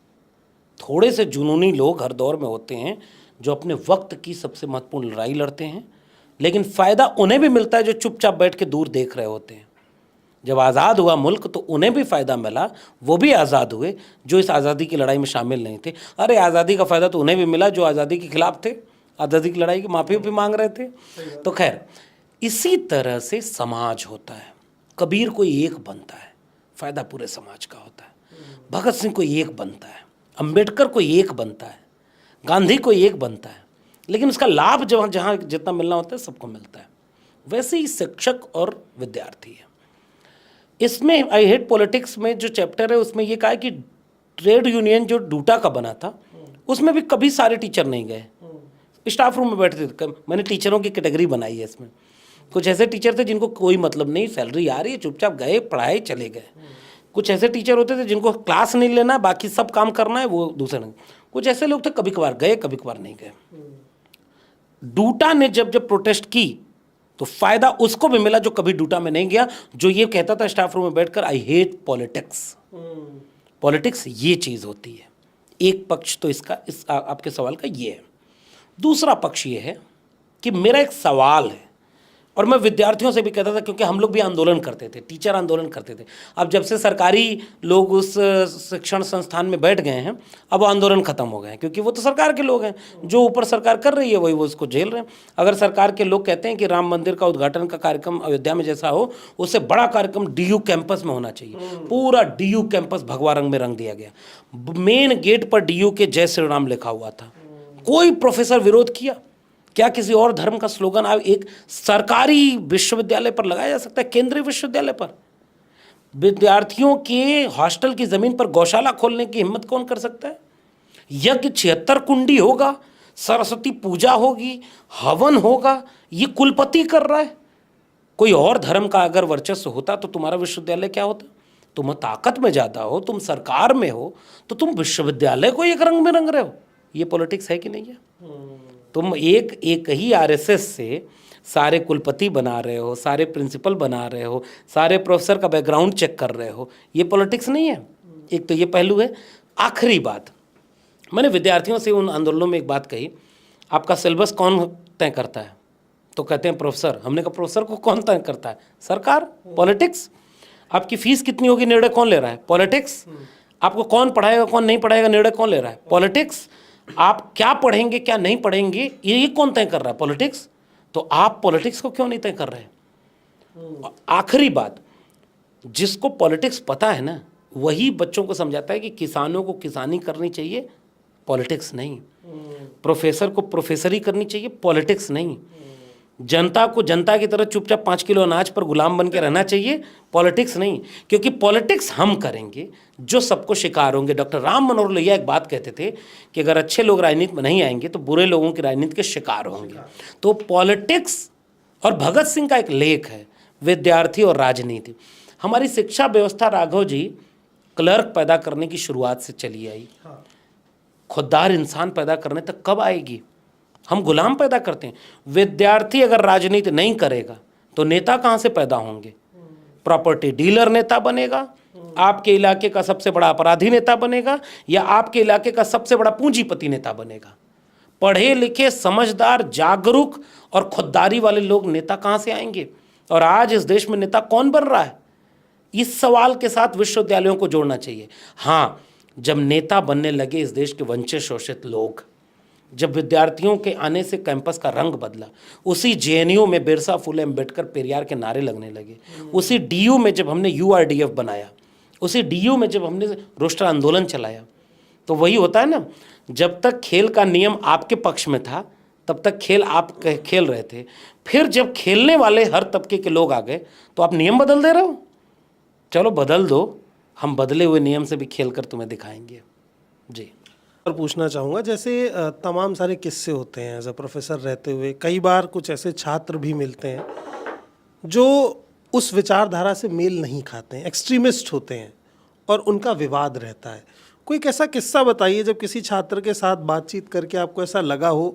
थोड़े से जुनूनी लोग हर दौर में होते हैं जो अपने वक्त की सबसे महत्वपूर्ण लड़ाई लड़ते हैं, लेकिन फ़ायदा उन्हें भी मिलता है जो चुपचाप बैठ के दूर देख रहे होते हैं। जब आज़ाद हुआ मुल्क तो उन्हें भी फ़ायदा मिला, वो भी आज़ाद हुए जो इस आज़ादी की लड़ाई में शामिल नहीं थे। अरे आज़ादी का फ़ायदा तो उन्हें भी मिला जो आज़ादी के खिलाफ थे, आज़ादी की लड़ाई की माफ़ी भी मांग रहे थे। तो खैर, इसी तरह से समाज होता है। कबीर कोई एक बनता है, फ़ायदा पूरे समाज का होता है। भगत सिंह कोई एक बनता है, अंबेडकर कोई एक बनता है, गांधी कोई एक बनता है, लेकिन उसका लाभ जहाँ जहाँ जितना मिलना होता है सबको मिलता है। वैसे ही शिक्षक और विद्यार्थी है। इसमें आई हेट पॉलिटिक्स में जो चैप्टर है उसमें ये कहा है कि ट्रेड यूनियन जो डूटा का बना था उसमें भी कभी सारे टीचर नहीं गए, स्टाफ रूम में बैठते थे। मैंने टीचरों की कैटेगरी बनाई है इसमें। कुछ ऐसे टीचर थे जिनको कोई मतलब नहीं, सैलरी आ रही है, चुपचाप गए, पढ़ाए, चले गए। कुछ ऐसे टीचर होते थे जिनको क्लास नहीं लेना, बाकी सब काम करना है, वो दूसरे नहीं। कुछ ऐसे लोग थे कभी कभार गए, कभी कभार नहीं गए। डूटा ने जब जब प्रोटेस्ट की तो फायदा उसको भी मिला जो कभी डूटा में नहीं गया, जो ये कहता था स्टाफ रूम में बैठकर आई हेट पॉलिटिक्स। पॉलिटिक्स ये चीज़ होती है। एक पक्ष तो इसका, इस आपके सवाल का ये है। दूसरा पक्ष ये है कि मेरा एक सवाल है, और मैं विद्यार्थियों से भी कहता था, क्योंकि हम लोग भी आंदोलन करते थे, टीचर आंदोलन करते थे। अब जब से सरकारी लोग उस शिक्षण संस्थान में बैठ गए हैं, अब वो आंदोलन खत्म हो गए हैं, क्योंकि वो तो सरकार के लोग हैं। जो ऊपर सरकार कर रही है वही वो उसको झेल रहे हैं। अगर सरकार के लोग कहते हैं कि राम मंदिर का उद्घाटन का कार्यक्रम अयोध्या में जैसा हो, उससे बड़ा कार्यक्रम DU कैंपस में होना चाहिए। पूरा DU कैंपस भगवा रंग में रंग दिया गया। मेन गेट पर DU के जय श्री राम लिखा हुआ था। कोई प्रोफेसर विरोध किया क्या? किसी और धर्म का स्लोगन आप एक सरकारी विश्वविद्यालय पर लगाया जा सकता है? केंद्रीय विश्वविद्यालय पर विद्यार्थियों के हॉस्टल की जमीन पर गौशाला खोलने की हिम्मत कौन कर सकता है? यज्ञ 76 कुंडी होगा, सरस्वती पूजा होगी, हवन होगा, ये कुलपति कर रहा है। कोई और धर्म का अगर वर्चस्व होता तो तुम्हारा विश्वविद्यालय क्या होता? तुम ताकत में ज़्यादा हो, तुम सरकार में हो, तो तुम विश्वविद्यालय को एक रंग में रंग रहे हो। ये पॉलिटिक्स है कि नहीं है? तुम एक ही RSS से सारे कुलपति बना रहे हो, सारे प्रिंसिपल बना रहे हो, सारे प्रोफेसर का बैकग्राउंड चेक कर रहे हो। ये पॉलिटिक्स नहीं है? एक तो ये पहलू है। आखिरी बात, मैंने विद्यार्थियों से उन आंदोलनों में एक बात कही, आपका सिलेबस कौन तय करता है? तो कहते हैं प्रोफेसर। हमने कहा प्रोफेसर को कौन तय करता है? सरकार। पॉलिटिक्स। आपकी फीस कितनी होगी निर्णय कौन ले रहा है? पॉलिटिक्स। आपको कौन पढ़ाएगा कौन नहीं पढ़ाएगा निर्णय कौन ले रहा है? पॉलिटिक्स। आप क्या पढ़ेंगे क्या नहीं पढ़ेंगे ये कौन तय कर रहा है? पॉलिटिक्स। तो आप पॉलिटिक्स को क्यों नहीं तय कर रहे? आखिरी बात, जिसको पॉलिटिक्स पता है ना वही बच्चों को समझाता है कि किसानों को किसानी करनी चाहिए, पॉलिटिक्स नहीं। प्रोफेसर को प्रोफेसरी करनी चाहिए, पॉलिटिक्स नहीं। जनता को जनता की तरह चुपचाप 5 किलो अनाज पर गुलाम बन के रहना चाहिए, पॉलिटिक्स नहीं। क्योंकि पॉलिटिक्स हम करेंगे जो सबको शिकार होंगे। डॉक्टर राम मनोहर लोहिया एक बात कहते थे कि अगर अच्छे लोग राजनीति में नहीं आएंगे तो बुरे लोगों की राजनीति के शिकार होंगे। तो पॉलिटिक्स, और भगत सिंह का एक लेख है विद्यार्थी और राजनीति। हमारी शिक्षा व्यवस्था राघव जी क्लर्क पैदा करने की शुरुआत से चली आई, खुददार इंसान पैदा करने तक कब आएगी? हम गुलाम पैदा करते हैं। विद्यार्थी अगर राजनीति नहीं करेगा तो नेता कहाँ से पैदा होंगे? प्रॉपर्टी डीलर नेता बनेगा, आपके इलाके का सबसे बड़ा अपराधी नेता बनेगा, या आपके इलाके का सबसे बड़ा पूंजीपति नेता बनेगा? पढ़े लिखे समझदार जागरूक और खुददारी वाले लोग नेता कहाँ से आएंगे? और आज इस देश में नेता कौन बन रहा है? इस सवाल के साथ विश्वविद्यालयों को जोड़ना चाहिए। हाँ, जब नेता बनने लगे इस देश के वंचित शोषित लोग, जब विद्यार्थियों के आने से कैंपस का रंग बदला, उसी जेएनयू में बिरसा फुले अम्बेडकर पेरियार के नारे लगने लगे, उसी डीयू में जब हमने यूआरडीएफ बनाया, उसी डीयू में जब हमने रोस्टर आंदोलन चलाया, तो वही होता है ना, जब तक खेल का नियम आपके पक्ष में था तब तक खेल आप खेल रहे थे। फिर जब खेलने वाले हर तबके के लोग आ गए तो आप नियम बदल दे रहे हो। चलो बदल दो, हम बदले हुए नियम से भी खेल कर तुम्हें दिखाएंगे। जी। और पूछना चाहूँगा, जैसे तमाम सारे किस्से होते हैं एज अ प्रोफेसर रहते हुए, कई बार कुछ ऐसे छात्र भी मिलते हैं जो उस विचारधारा से मेल नहीं खाते हैं, एक्सट्रीमिस्ट होते हैं और उनका विवाद रहता है। कोई एक ऐसा किस्सा बताइए जब किसी छात्र के साथ बातचीत करके आपको ऐसा लगा हो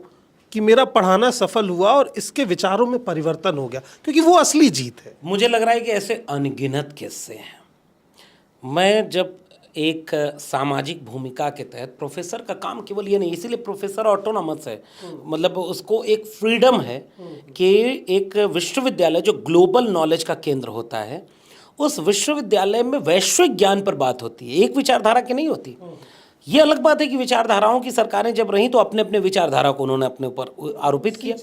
कि मेरा पढ़ाना सफल हुआ और इसके विचारों में परिवर्तन हो गया, क्योंकि वो असली जीत है। मुझे लग रहा है कि ऐसे अनगिनत किस्से हैं। मैं जब एक सामाजिक भूमिका के तहत, प्रोफेसर का काम केवल ये नहीं, इसीलिए प्रोफेसर ऑटोनॉमस है, मतलब उसको एक फ्रीडम है कि एक विश्वविद्यालय जो ग्लोबल नॉलेज का केंद्र होता है, उस विश्वविद्यालय में वैश्विक ज्ञान पर बात होती है, एक विचारधारा की नहीं होती। ये अलग बात है कि विचारधाराओं की सरकारें जब रहीं तो अपने अपने विचारधारा को उन्होंने अपने ऊपर आरोपित किया,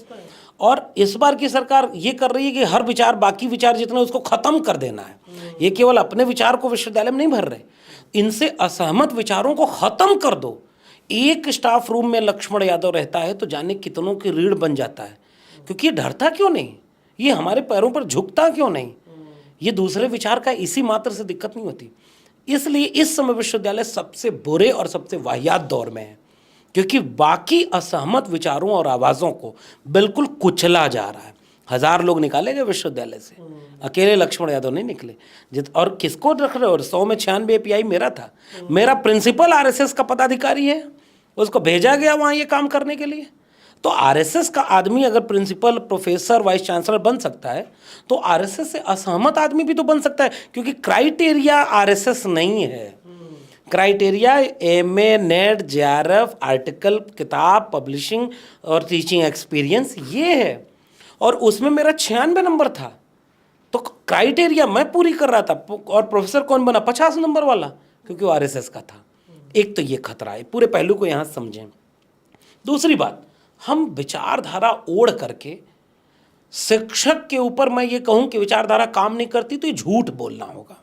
और इस बार की सरकार ये कर रही है कि हर विचार, बाकी विचार जितने उसको खत्म कर देना है। ये केवल अपने विचार को विश्वविद्यालय में नहीं भर रहे, इनसे असहमत विचारों को खत्म कर दो। एक स्टाफ रूम में लक्ष्मण यादव रहता है तो जाने कितनों की रीढ़ बन जाता है, क्योंकि ये डरता क्यों नहीं, ये हमारे पैरों पर झुकता क्यों नहीं, ये दूसरे विचार का इसी मात्र से दिक्कत नहीं होती। इसलिए इस समय विश्वविद्यालय सबसे बुरे और सबसे वाहियात दौर में है, क्योंकि बाकी असहमत विचारों और आवाज़ों को बिल्कुल कुचला जा रहा है। 1000 लोग निकाले गए विश्वविद्यालय से, अकेले लक्ष्मण यादव नहीं निकले। और किसको रख रहे हो? 100 में 96 एपीआई मेरा था। मेरा प्रिंसिपल आरएसएस का पदाधिकारी है, उसको भेजा गया वहाँ ये काम करने के लिए। तो आरएसएस का आदमी अगर प्रिंसिपल, प्रोफेसर, वाइस चांसलर बन सकता है तो आरएसएस से असहमत आदमी भी तो बन सकता है, क्योंकि क्राइटेरिया आरएसएस नहीं है। Criteria MA, net, JRF, article, किताब, पब्लिशिंग और टीचिंग एक्सपीरियंस, ये है। और उसमें मेरा 96 नंबर था, तो क्राइटेरिया मैं पूरी कर रहा था। और प्रोफेसर कौन बना? 50 नंबर वाला, क्योंकि वो आरएसएस का था। एक तो ये खतरा है, पूरे पहलू को यहाँ समझें। दूसरी बात, हम विचारधारा ओढ़ करके शिक्षक के ऊपर मैं ये कहूँ कि विचारधारा काम नहीं करती तो ये झूठ बोलना होगा।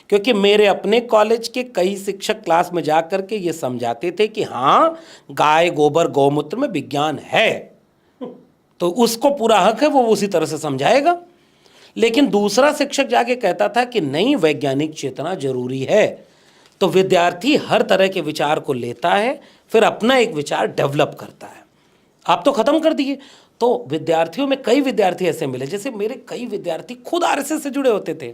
क्योंकि मेरे अपने कॉलेज के कई शिक्षक क्लास में जा कर के ये समझाते थे कि हाँ, गाय गोबर गौमूत्र में विज्ञान है, तो उसको पूरा हक है, वो उसी तरह से समझाएगा। लेकिन दूसरा शिक्षक जाके कहता था कि नहीं, वैज्ञानिक चेतना जरूरी है। तो विद्यार्थी हर तरह के विचार को लेता है, फिर अपना एक विचार डेवलप करता है। आप तो खत्म कर दिए। तो विद्यार्थियों में कई विद्यार्थी ऐसे मिले, जैसे मेरे कई विद्यार्थी खुद आरएसएस से जुड़े होते थे,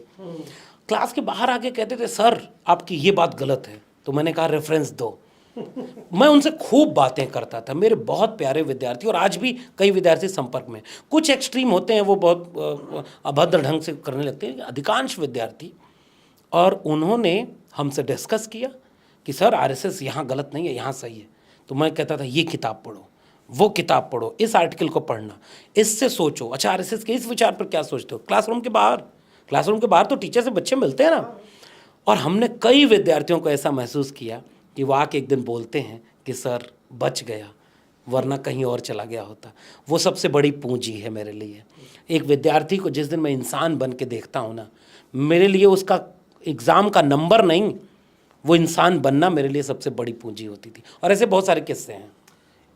क्लास के बाहर आके कहते थे सर आपकी ये बात गलत है। तो मैंने कहा रेफरेंस दो। मैं उनसे खूब बातें करता था, मेरे बहुत प्यारे विद्यार्थी, और आज भी कई विद्यार्थी संपर्क में। कुछ एक्सट्रीम होते हैं, वो बहुत अभद्र ढंग से करने लगते हैं, अधिकांश विद्यार्थी। और उन्होंने हमसे डिस्कस किया कि सर आरएसएस यहाँ गलत नहीं है, यहाँ सही है। तो मैं कहता था ये किताब पढ़ो, वो किताब पढ़ो, इस आर्टिकल को पढ़ना, इससे सोचो। अच्छा, आरएसएस के इस विचार पर क्या सोचते हो? क्लासरूम के बाहर तो टीचर से बच्चे मिलते हैं ना, और हमने कई विद्यार्थियों को ऐसा महसूस किया कि वो आके एक दिन बोलते हैं कि सर बच गया, वरना कहीं और चला गया होता। वो सबसे बड़ी पूंजी है मेरे लिए। एक विद्यार्थी को जिस दिन मैं इंसान बन के देखता हूँ ना, मेरे लिए उसका एग्ज़ाम का नंबर नहीं, वो इंसान बनना मेरे लिए सबसे बड़ी पूंजी होती थी। और ऐसे बहुत सारे किस्से हैं।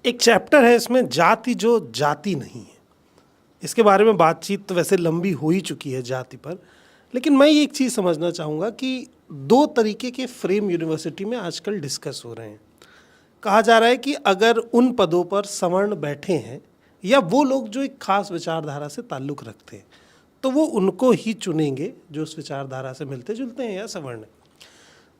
एक चैप्टर है इसमें, जाति जो जाति नहीं है। इसके बारे में बातचीत तो वैसे लंबी हो ही चुकी है जाति पर, लेकिन मैं ये एक चीज़ समझना चाहूँगा कि दो तरीके के फ्रेम यूनिवर्सिटी में आजकल डिस्कस हो रहे हैं। कहा जा रहा है कि अगर उन पदों पर सवर्ण बैठे हैं या वो लोग जो एक खास विचारधारा से ताल्लुक़ रखते हैं, तो वो उनको ही चुनेंगे जो उस विचारधारा से मिलते जुलते हैं या सवर्ण हैं।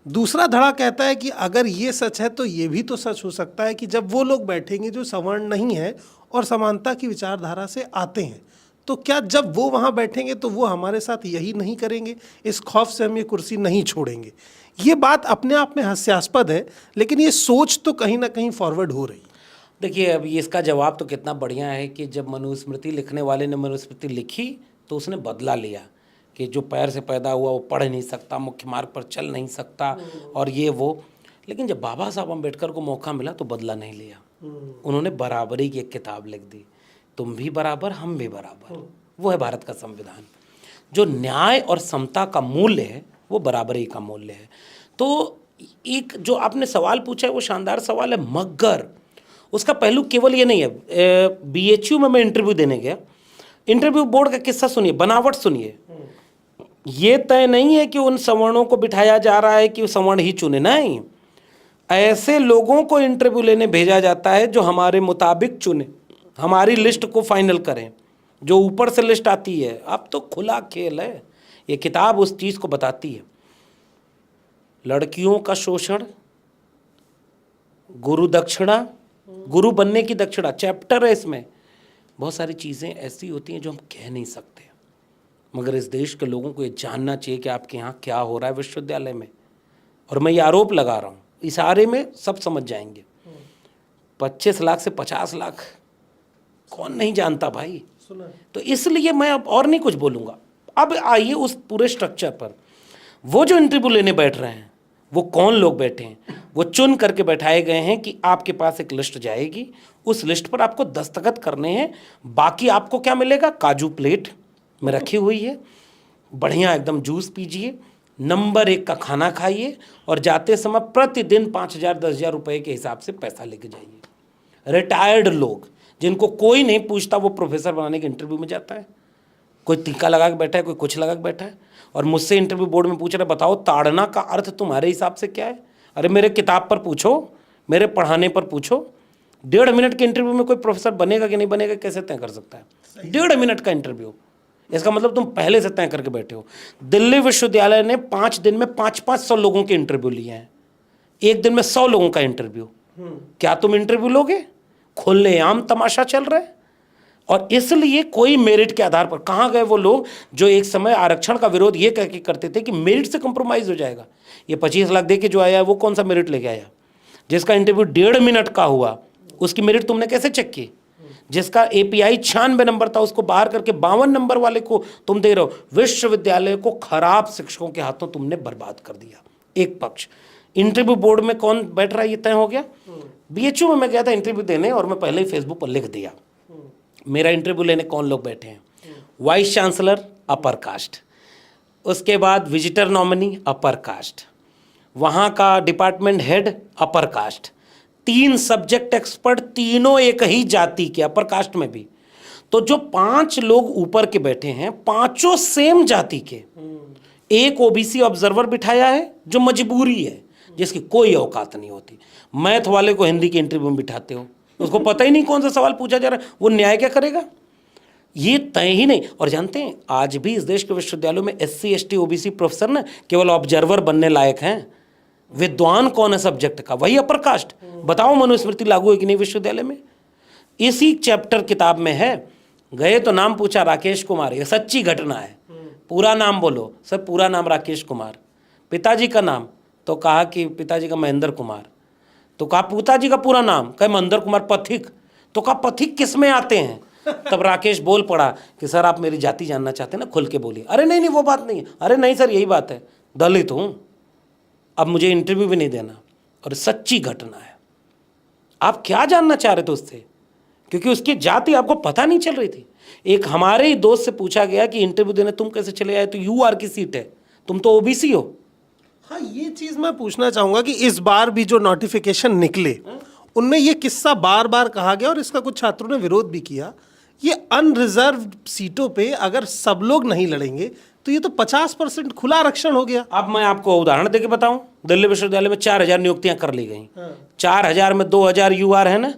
दूसरा धड़ा कहता है कि अगर ये सच है तो ये भी तो सच हो सकता है कि जब वो लोग बैठेंगे जो सवर्ण नहीं है और समानता की विचारधारा से आते हैं, तो क्या जब वो वहाँ बैठेंगे तो वो हमारे साथ यही नहीं करेंगे? इस खौफ से हम ये कुर्सी नहीं छोड़ेंगे। ये बात अपने आप में हास्यास्पद है, लेकिन ये सोच तो कहीं ना कहीं फॉरवर्ड हो रही है। देखिए, अब ये इसका जवाब तो कितना बढ़िया है कि जब मनुस्मृति लिखने वाले ने मनुस्मृति लिखी तो उसने बदला लिया कि जो पैर से पैदा हुआ वो पढ़ नहीं सकता, मुख्य मार्ग पर चल नहीं सकता और ये वो। लेकिन जब बाबा साहब अम्बेडकर को मौका मिला तो बदला नहीं लिया। उन्होंने बराबरी की एक किताब लिख दी, तुम भी बराबर हम भी बराबर। वो है भारत का संविधान। जो न्याय और समता का मूल्य है वो बराबरी का मूल्य है। तो एक जो आपने सवाल पूछा है वो शानदार सवाल है, मगर उसका पहलू केवल ये नहीं है। BHU में मैं इंटरव्यू देने गया, इंटरव्यू बोर्ड का किस्सा सुनिए, बनावट सुनिए। ये तय नहीं है कि उन सवर्णों को बिठाया जा रहा है कि सवर्ण ही चुने, नहीं, ऐसे लोगों को इंटरव्यू लेने भेजा जाता है जो हमारे मुताबिक चुने, हमारी लिस्ट को फाइनल करें। जो ऊपर से लिस्ट आती है, अब तो खुला खेल है। ये किताब उस चीज़ को बताती है। लड़कियों का शोषण, गुरु दक्षिणा, गुरु बनने की दक्षिणा चैप्टर है इसमें। बहुत सारी चीज़ें ऐसी होती हैं जो हम कह नहीं सकते, मगर इस देश के लोगों को ये जानना चाहिए कि आपके यहाँ क्या हो रहा है विश्वविद्यालय में। और मैं ये आरोप लगा रहा हूँ, इशारे में सब समझ जाएंगे। 25 लाख से 50 लाख कौन नहीं जानता भाई। तो इसलिए मैं अब और नहीं कुछ बोलूँगा। अब आइए उस पूरे स्ट्रक्चर पर। वो जो इंटरव्यू लेने बैठ रहे हैं वो कौन लोग बैठे हैं? वो चुन करके बैठाए गए हैं कि आपके पास एक लिस्ट जाएगी, उस लिस्ट पर आपको दस्तखत करने हैं। बाकी आपको क्या मिलेगा? काजू प्लेट में रखी हुई है, बढ़िया एकदम जूस पीजिए, नंबर 1 का खाना खाइए और जाते समय प्रतिदिन 5,000 10,000 रुपये के हिसाब से पैसा लेके जाइए। रिटायर्ड लोग जिनको कोई नहीं पूछता वो प्रोफेसर बनाने के इंटरव्यू में जाता है। कोई टीका लगा के बैठा है, कोई कुछ लगा के बैठा है। और मुझसे इंटरव्यू बोर्ड में पूछ रहे, बताओ ताड़ना का अर्थ तुम्हारे हिसाब से क्या है? अरे मेरे किताब पर पूछो, मेरे पढ़ाने पर पूछो। 1.5 मिनट के इंटरव्यू में कोई प्रोफेसर बनेगा कि नहीं बनेगा कैसे तय कर सकता है? 1.5 मिनट का इंटरव्यू, इसका मतलब तुम पहले से तय करके बैठे हो। दिल्ली विश्वविद्यालय ने 5 दिन में 500 लोगों के इंटरव्यू लिए हैं, एक दिन में 100 लोगों का इंटरव्यू। क्या तुम इंटरव्यू लोगे? खुलेआम तमाशा चल रहा है। और इसलिए कोई मेरिट के आधार पर, कहाँ गए वो लोग जो एक समय आरक्षण का विरोध ये कह के करते थे कि मेरिट से कंप्रोमाइज हो जाएगा? ये 25 लाख दे के जो आया है वो कौन सा मेरिट लेके आया? जिसका इंटरव्यू 1.5 मिनट का हुआ उसकी मेरिट तुमने कैसे चेक की? जिसका API 96 नंबर था उसको बाहर करके 52 नंबर वाले को तुम दे रहे हो। विश्वविद्यालय को खराब शिक्षकों के हाथों तुमने बर्बाद कर दिया। एक पक्ष। इंटरव्यू बोर्ड में कौन बैठ रहा है ये तय हो गया। BHU में मैं गया था इंटरव्यू देने और मैं पहले ही फेसबुक पर लिख दिया मेरा इंटरव्यू लेने कौन लोग बैठे हैं। वाइस चांसलर अपर कास्ट, उसके बाद विजिटर नॉमिनी अपर कास्ट, वहाँ का department head upper caste, 3 subject expert तीनों एक ही जाति के, अपर कास्ट में भी। तो जो 5 लोग ऊपर के बैठे हैं पांचों सेम जाति के। एक OBC ऑब्जर्वर बिठाया है जो मजबूरी है, जिसकी कोई औकात नहीं होती। मैथ वाले को हिंदी के इंटरव्यू में बिठाते हो, उसको पता ही नहीं कौन सा सवाल पूछा जा रहा है, वो न्याय क्या करेगा? ये तय ही नहीं। और जानते हैं आज भी इस देश के विश्वविद्यालयों में SC ST OBC प्रोफेसर ना केवल ऑब्जर्वर बनने लायक हैं। विद्वान कौन है सब्जेक्ट का? वही अपर कास्ट। बताओ मनुस्मृति लागू है कि नहीं विश्वविद्यालय में? इसी चैप्टर किताब में है। गए तो नाम पूछा राकेश कुमार, ये सच्ची घटना है। पूरा नाम बोलो। सर पूरा नाम राकेश कुमार। पिताजी का नाम? तो कहा कि पिताजी का महेंद्र कुमार। तो कहा पिताजी का पूरा नाम? कहे महेंद्र कुमार पथिक। तो कहा पथिक किस में आते हैं? तब राकेश बोल पड़ा कि सर आप मेरी जाति जानना चाहते हैं ना, खुल के बोलिए। अरे नहीं नहीं वो बात नहीं है। अरे नहीं सर यही बात है, दलित हूँ। अब मुझे इंटरव्यू भी नहीं देना, और सच्ची घटना है। आप क्या जानना चाह रहे थे उससे, क्योंकि उसकी जाति आपको पता नहीं चल रही थी। एक हमारे ही दोस्त से पूछा गया कि इंटरव्यू देने तुम कैसे चले आए, तो यूआर की सीट है, तुम तो ओबीसी हो। हाँ, ये चीज मैं पूछना चाहूंगा कि इस बार भी जो नोटिफिकेशन निकले उनमें ये किस्सा बार बार कहा गया और इसका कुछ छात्रों ने विरोध भी किया। ये अनरिजर्व सीटों पे अगर सब लोग नहीं लड़ेंगे तो ये तो 50% खुला आरक्षण हो गया। अब मैं आपको उदाहरण देके बताऊं, दिल्ली विश्वविद्यालय में 4000 नियुक्तियां कर ली गई। 4000 में 2000 यूआर है ना,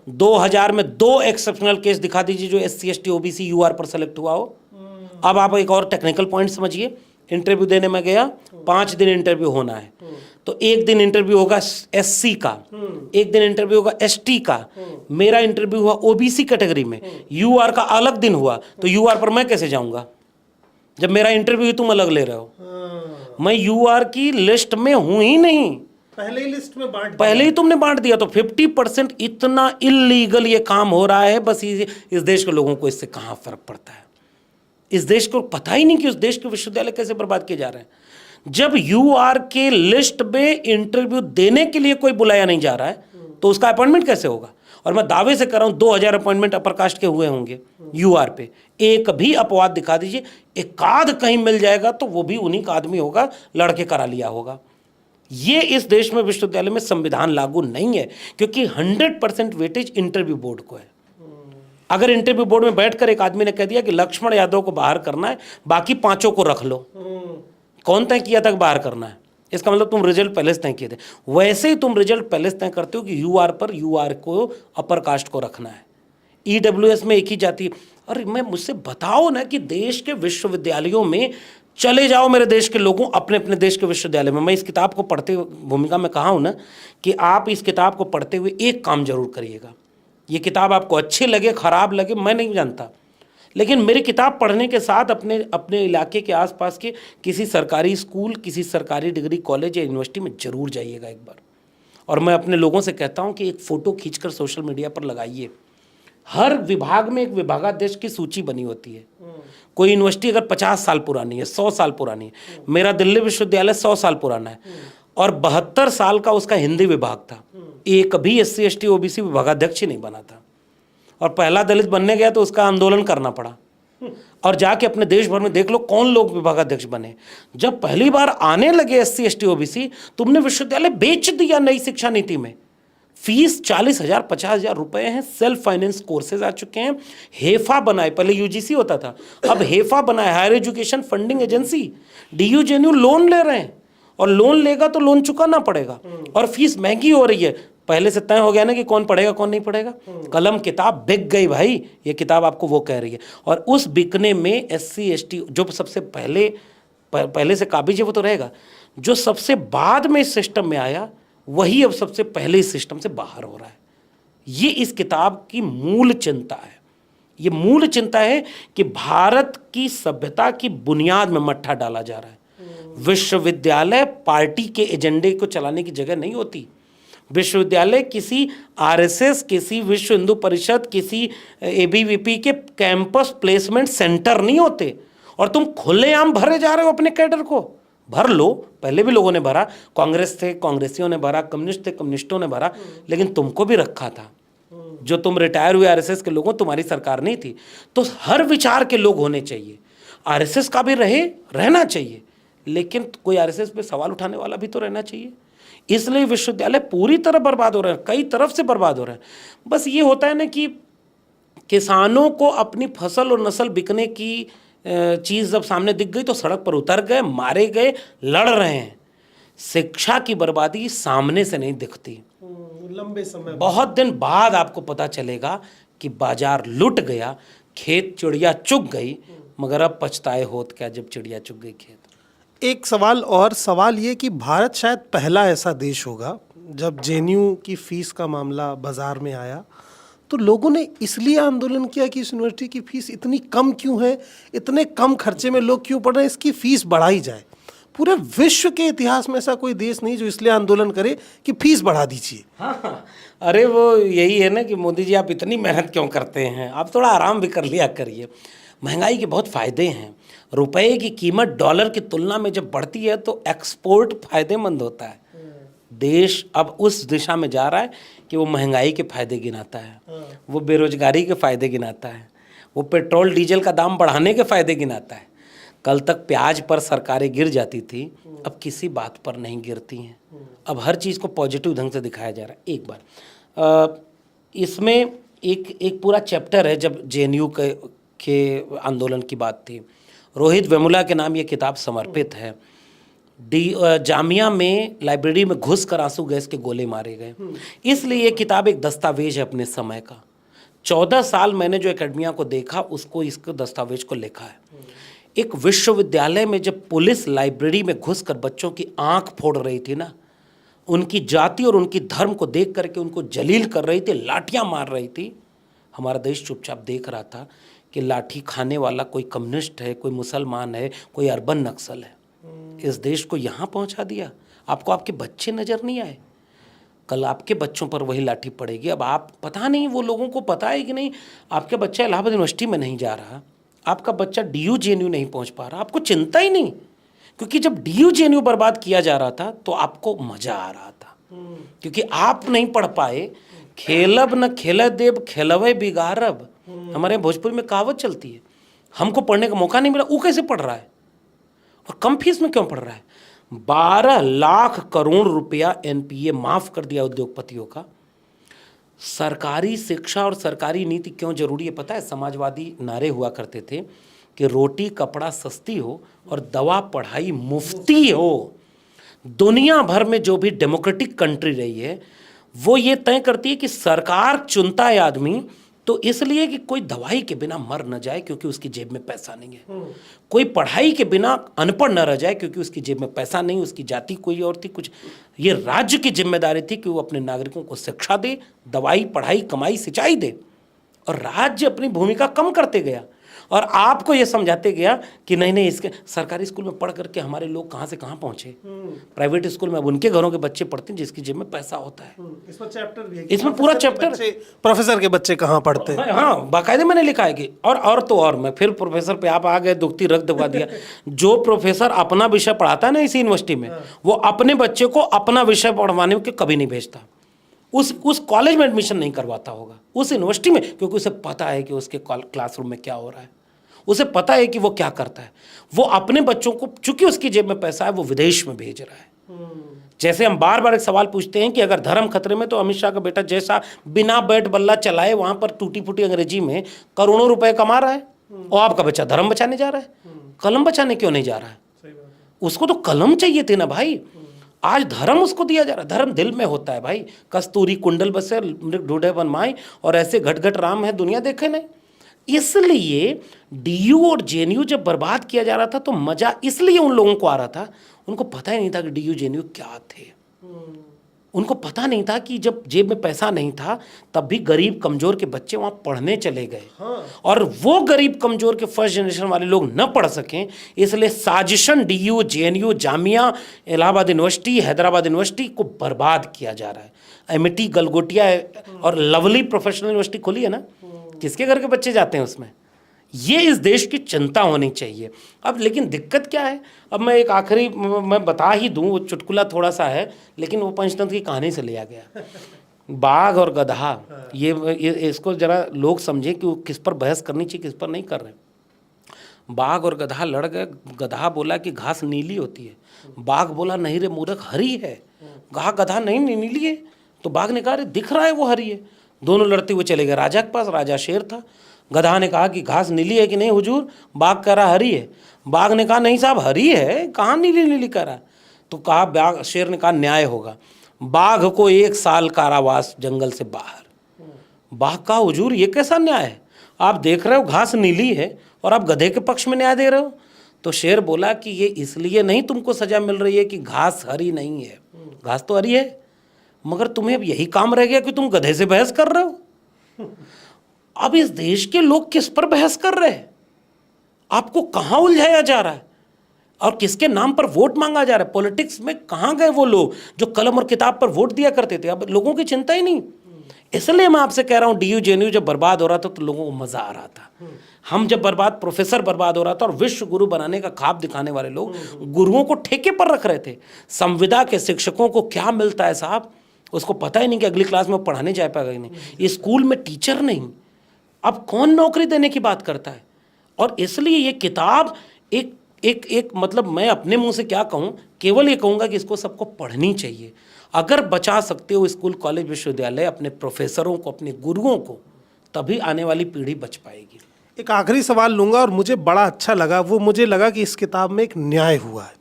2000 में 2 एक्सेप्शनल केस दिखा दीजिए जो SC ST OBC यूआर पर सेलेक्ट हुआ हो। अब आप एक और टेक्निकल पॉइंट समझिए। इंटरव्यू देने में गया, 5 दिन इंटरव्यू होना है, तो एक दिन इंटरव्यू होगा SC का, एक दिन इंटरव्यू होगा ST का। मेरा इंटरव्यू हुआ OBC कैटेगरी में, यूआर का अलग दिन हुआ, तो यूआर पर मैं कैसे जाऊंगा जब मेरा इंटरव्यू तुम अलग ले रहे हो। मैं यूआर की लिस्ट में हूं ही नहीं, पहले ही लिस्ट में पहले ही तुमने बांट दिया। तो 50% इतना इलीगल ये काम हो रहा है। बस इस देश के लोगों को इससे कहाँ फर्क पड़ता है। इस देश को पता ही नहीं कि उस देश के विश्वविद्यालय कैसे बर्बाद किए जा रहे हैं। जब यूआर के लिस्ट में इंटरव्यू देने के लिए कोई बुलाया नहीं जा रहा है तो उसका अपॉइंटमेंट कैसे होगा। और मैं दावे से कर रहा हूं 2000 अपॉइंटमेंट अपर कास्ट के हुए होंगे यूआर पे। एक भी अपवाद दिखा दीजिए, एकाध कहीं मिल जाएगा तो वो भी उन्हीं का आदमी होगा, लड़के करा लिया होगा। ये इस देश में विश्वविद्यालय में संविधान लागू नहीं है, क्योंकि 100% वेटेज इंटरव्यू बोर्ड को है। अगर इंटरव्यू बोर्ड में बैठकर एक आदमी ने कह दिया कि लक्ष्मण यादव को बाहर करना है, बाकी 5 को रख लो, कौन तय किया था कि बाहर करना है? इसका मतलब तुम रिजल्ट पहले से तय किए थे। वैसे ही तुम रिजल्ट पहले से तय करते हो कि यूआर पर यूआर को अपर कास्ट को रखना है, ईडब्ल्यूएस में एक ही जाति। अरे मैं मुझसे बताओ ना कि देश के विश्वविद्यालयों में चले जाओ, मेरे देश के लोगों, अपने अपने देश के विश्वविद्यालय में। मैं इस किताब को पढ़ते हुए भूमिका में कहा हूँ ना कि आप इस किताब को पढ़ते हुए एक काम जरूर करिएगा। ये किताब आपको अच्छी लगे खराब लगे मैं नहीं जानता, लेकिन मेरी किताब पढ़ने के साथ अपने अपने इलाके के आसपास के किसी सरकारी स्कूल, किसी सरकारी डिग्री कॉलेज या यूनिवर्सिटी में ज़रूर जाइएगा एक बार। और मैं अपने लोगों से कहता हूँ कि एक फ़ोटो खींचकर सोशल मीडिया पर लगाइए। हर विभाग में एक विभागाध्यक्ष की सूची बनी होती है। कोई यूनिवर्सिटी अगर 50 साल पुरानी है, 100 साल पुरानी है, मेरा दिल्ली विश्वविद्यालय 100 साल पुराना है और 72 साल का उसका हिंदी विभाग था। एक भी SC ST OBC विभागाध्यक्ष ही नहीं बना था, और पहला दलित बनने गया तो उसका आंदोलन करना पड़ा। और जाके अपने देश भर में देख लो कौन लोग विभागाध्यक्ष बने। जब पहली बार आने लगे SC ST OBC, तुमने विश्वविद्यालय बेच दिया नई शिक्षा नीति में। फीस 40,000 50,000 रुपए हैं, सेल्फ फाइनेंस कोर्सेज आ चुके हैं, हेफा बनाए, पहले UGC होता था, अब हेफा बनाए, higher education funding agency, DU JNU loan ले रहे हैं, और लोन लेगा तो लोन चुकाना पड़ेगा, और फीस महंगी हो रही है। पहले से तय हो गया ना कि कौन पढ़ेगा कौन नहीं पढ़ेगा। कलम किताब बिक गई भाई, ये किताब आपको वो कह रही है। और उस बिकने में SC ST जो सबसे पहले से काबिज है वो तो रहेगा, जो सबसे बाद में इस सिस्टम में आया वही अब सबसे पहले इस सिस्टम से बाहर हो रहा है। ये इस किताब की मूल चिंता है। ये मूल चिंता है कि भारत की सभ्यता की बुनियाद में मट्ठा डाला जा रहा है। विश्वविद्यालय पार्टी के एजेंडे को चलाने की जगह नहीं होती। विश्वविद्यालय किसी RSS, किसी विश्व हिंदू परिषद, किसी ABVP के कैंपस प्लेसमेंट सेंटर नहीं होते। और तुम खुलेआम भरे जा रहे हो अपने कैडर को। भर लो, पहले भी लोगों ने भरा, कांग्रेस थे कांग्रेसियों ने भरा, कम्युनिस्ट थे कम्युनिस्टों ने भरा, लेकिन तुमको भी रखा था। जो तुम रिटायर हुए RSS के लोगों, तुम्हारी सरकार नहीं थी। तो हर विचार के लोग होने चाहिए। RSS का भी रहना चाहिए, लेकिन कोई RSS पे सवाल उठाने वाला भी तो रहना चाहिए। इसलिए विश्वविद्यालय पूरी तरह बर्बाद हो रहे हैं, कई तरफ से बर्बाद हो रहे हैं। बस ये होता है ना कि किसानों को अपनी फसल और नस्ल बिकने की चीज़ जब सामने दिख गई तो सड़क पर उतर गए, मारे गए, लड़ रहे हैं। शिक्षा की बर्बादी सामने से नहीं दिखती, लंबे समय बहुत दिन बाद आपको पता चलेगा कि बाजार लुट गया, खेत चिड़िया चुग गई, मगर अब पछताए होत क्या जब चिड़िया चुग गई खेत। एक सवाल ये कि भारत शायद पहला ऐसा देश होगा जब JNU की फीस का मामला बाजार में आया तो लोगों ने इसलिए आंदोलन किया कि इस यूनिवर्सिटी की फीस इतनी कम क्यों है, इतने कम खर्चे में लोग क्यों पढ़ रहे हैं, इसकी फीस बढ़ाई जाए। पूरे विश्व के इतिहास में ऐसा कोई देश नहीं जो इसलिए आंदोलन करे कि फीस बढ़ा दीजिए। हाँ, अरे वो यही है ना कि मोदी जी आप इतनी मेहनत क्यों करते हैं, आप थोड़ा आराम भी कर लिया करिए। महंगाई के बहुत फ़ायदे हैं। रुपए की कीमत डॉलर की तुलना में जब बढ़ती है तो एक्सपोर्ट फायदेमंद होता है। देश अब उस दिशा में जा रहा है कि वो महंगाई के फायदे गिनाता है, वो बेरोजगारी के फायदे गिनाता है, वो पेट्रोल डीजल का दाम बढ़ाने के फायदे गिनाता है। कल तक प्याज पर सरकारें गिर जाती थी, अब किसी बात पर नहीं गिरती हैं। अब हर चीज़ को पॉजिटिव ढंग से दिखाया जा रहा है। एक बार इसमें एक पूरा चैप्टर है, जब जेएनयू के आंदोलन की बात थी, रोहित वेमुला के नाम ये किताब समर्पित है। जामिया में लाइब्रेरी में घुस कर आंसू गैस के गोले मारे गए, इसलिए ये किताब एक दस्तावेज है अपने समय का। 14 साल मैंने जो एकेडमिया को देखा, उसको इसको दस्तावेज को लिखा है। एक विश्वविद्यालय में जब पुलिस लाइब्रेरी में घुसकर बच्चों की आंख फोड़ रही थी ना, उनकी जाति और उनकी धर्म को देख करके उनको जलील कर रही थी, लाठियां मार रही थी, हमारा देश चुपचाप देख रहा था कि लाठी खाने वाला कोई कम्युनिस्ट है, कोई मुसलमान है, कोई अर्बन नक्सल है। इस देश को यहाँ पहुँचा दिया। आपको आपके बच्चे नज़र नहीं आए, कल आपके बच्चों पर वही लाठी पड़ेगी। अब आप, पता नहीं वो लोगों को पता है कि नहीं, आपका बच्चा इलाहाबाद यूनिवर्सिटी में नहीं जा रहा, आपका बच्चा DU JNU नहीं पहुंच पा रहा, आपको चिंता ही नहीं। क्योंकि जब DU JNU बर्बाद किया जा रहा था तो आपको मजा आ रहा था, क्योंकि आप नहीं पढ़ पाए। खेलब न खेल देव खेलवे बिगारब, हमारे भोजपुरी में कहावत चलती है। हमको पढ़ने का मौका नहीं मिला, वो कैसे पढ़ रहा है और कम फीस में क्यों पढ़ रहा है। 12 लाख करोड़ रुपया NPA माफ कर दिया उद्योगपतियों का। सरकारी शिक्षा और सरकारी नीति क्यों जरूरी है पता है? समाजवादी नारे हुआ करते थे कि रोटी कपड़ा सस्ती हो और दवा पढ़ाई मुफ्ती हो। दुनिया भर में जो भी डेमोक्रेटिक कंट्री रही है वो ये तय करती है कि सरकार चुनता है आदमी तो इसलिए कि कोई दवाई के बिना मर न जाए क्योंकि उसकी जेब में पैसा नहीं है, कोई पढ़ाई के बिना अनपढ़ न रह जाए क्योंकि उसकी जेब में पैसा नहीं, उसकी जाति कोई और थी कुछ। ये राज्य की जिम्मेदारी थी कि वो अपने नागरिकों को शिक्षा दे, दवाई पढ़ाई कमाई सिंचाई दे, और राज्य अपनी भूमिका कम करते गया और आपको ये समझाते गया कि नहीं नहीं, इसके सरकारी स्कूल में पढ़ करके हमारे लोग कहाँ से कहाँ पहुँचे, प्राइवेट स्कूल में अब उनके घरों के बच्चे पढ़ते हैं जिसकी जेब में पैसा होता है। इसमें चैप्टर भी है, इसमें पूरा चैप्टर, प्रोफेसर के बच्चे कहाँ पढ़ते हैं। हाँ, बाकायदे मैंने लिखा है कि और तो और मैं फिर प्रोफेसर पे आप आ गए, दुखती रख दबा दिया। जो प्रोफेसर अपना विषय पढ़ाता है ना इसी यूनिवर्सिटी में, वो अपने बच्चे को अपना विषय पढ़वाने के कभी नहीं भेजता, उस कॉलेज में एडमिशन नहीं करवाता होगा, उस यूनिवर्सिटी में, क्योंकि उसे पता है कि उसके क्लासरूम में क्या हो रहा है, उसे पता है कि वो क्या करता है। वो अपने बच्चों को, चूंकि उसकी जेब में पैसा है, वो विदेश में भेज रहा है। जैसे हम बार बार एक सवाल पूछते हैं कि अगर धर्म खतरे में तो अमित शाह का बेटा जैसा बिना बैट बल्ला चलाए वहां पर टूटी फूटी अंग्रेजी में करोड़ों रुपए कमा रहा है, और आपका बच्चा धर्म बचाने जा रहा है, कलम बचाने क्यों नहीं जा रहा है? उसको तो कलम चाहिए थी ना भाई। आज धर्म उसको दिया जा रहा है। धर्म दिल में होता है भाई। कस्तूरी कुंडल बसे मृग ढूंढे वन माई, और ऐसे घट घट राम है दुनिया देखे नहीं। इसलिए DU और JNU जब बर्बाद किया जा रहा था तो मजा इसलिए उन लोगों को आ रहा था, उनको पता ही नहीं था कि DU JNU क्या थे। उनको पता नहीं था कि जब जेब में पैसा नहीं था तब भी गरीब कमजोर के बच्चे वहाँ पढ़ने चले गए, और वो गरीब कमजोर के फर्स्ट जनरेशन वाले लोग न पढ़ सकें, इसलिए साजिशन DU JNU Jamia Allahabad university Hyderabad university को बर्बाद किया जा रहा है। MIT गलगोटिया और लवली प्रोफेशनल यूनिवर्सिटी खोली है ना, किसके घर के बच्चे जाते हैं उसमें? ये इस देश की चिंता होनी चाहिए। अब लेकिन दिक्कत क्या है, अब मैं एक आखिरी मैं बता ही दूं, वो चुटकुला थोड़ा सा है लेकिन वो पंचतंत्र की कहानी से लिया गया। बाघ और गधा, ये इसको जरा लोग समझें कि वो किस पर बहस करनी चाहिए, किस पर नहीं कर रहे। बाघ और गधा लड़ गए। गधा बोला कि घास नीली होती है, बाघ बोला नहीं रे मूर्ख हरी है। कहा गधा नहीं नीली है, तो बाघ ने कहा दिख रहा है वो हरी है। दोनों लड़ते हुए चले गए राजा के पास। राजा शेर था। गधा ने कहा कि घास नीली है कि नहीं हुजूर? बाघ कह रहा हरी है। बाघ ने कहा नहीं साहब हरी है, कहाँ नीली नीली कह रहा? तो कहा बाघ, शेर ने कहा न्याय होगा, बाघ को 1 साल कारावास जंगल से बाहर। बाघ कहा हुजूर ये कैसा न्याय है? आप देख रहे हो घास नीली है और आप गधे के पक्ष में न्याय दे रहे हो। तो शेर बोला कि ये इसलिए नहीं तुमको सजा मिल रही है कि घास हरी नहीं है, घास तो हरी है, मगर तुम्हें अब यही काम रह गया कि तुम गधे से बहस कर रहे हो। अब इस देश के लोग किस पर बहस कर रहे हैं? आपको कहां उलझाया जा रहा है और किसके नाम पर वोट मांगा जा रहा है? पॉलिटिक्स में कहां गए वो लोग जो कलम और किताब पर वोट दिया करते थे? अब लोगों की चिंता ही नहीं। इसलिए मैं आपसे कह रहा हूं DU JNU जब बर्बाद हो रहा था तो लोगों को मजा आ रहा था। हम जब बर्बाद, प्रोफेसर बर्बाद हो रहा था और विश्व गुरु बनाने का ख्वाब दिखाने वाले लोग गुरुओं को ठेके पर रख रहे थे। संविदा के शिक्षकों को क्या मिलता है साहब, उसको पता ही नहीं कि अगली क्लास में वो पढ़ाने जा पाएगा कि नहीं। स्कूल में टीचर नहीं, अब कौन नौकरी देने की बात करता है। और इसलिए ये किताब एक मतलब मैं अपने मुंह से क्या कहूँ, केवल ये कहूँगा कि इसको सबको पढ़नी चाहिए। अगर बचा सकते हो स्कूल, कॉलेज, विश्वविद्यालय अपने प्रोफेसरों को, अपने गुरुओं को, तभी आने वाली पीढ़ी बच पाएगी। एक आखिरी सवाल लूँगा और मुझे बड़ा अच्छा लगा, वो मुझे लगा कि इस किताब में एक न्याय हुआ है।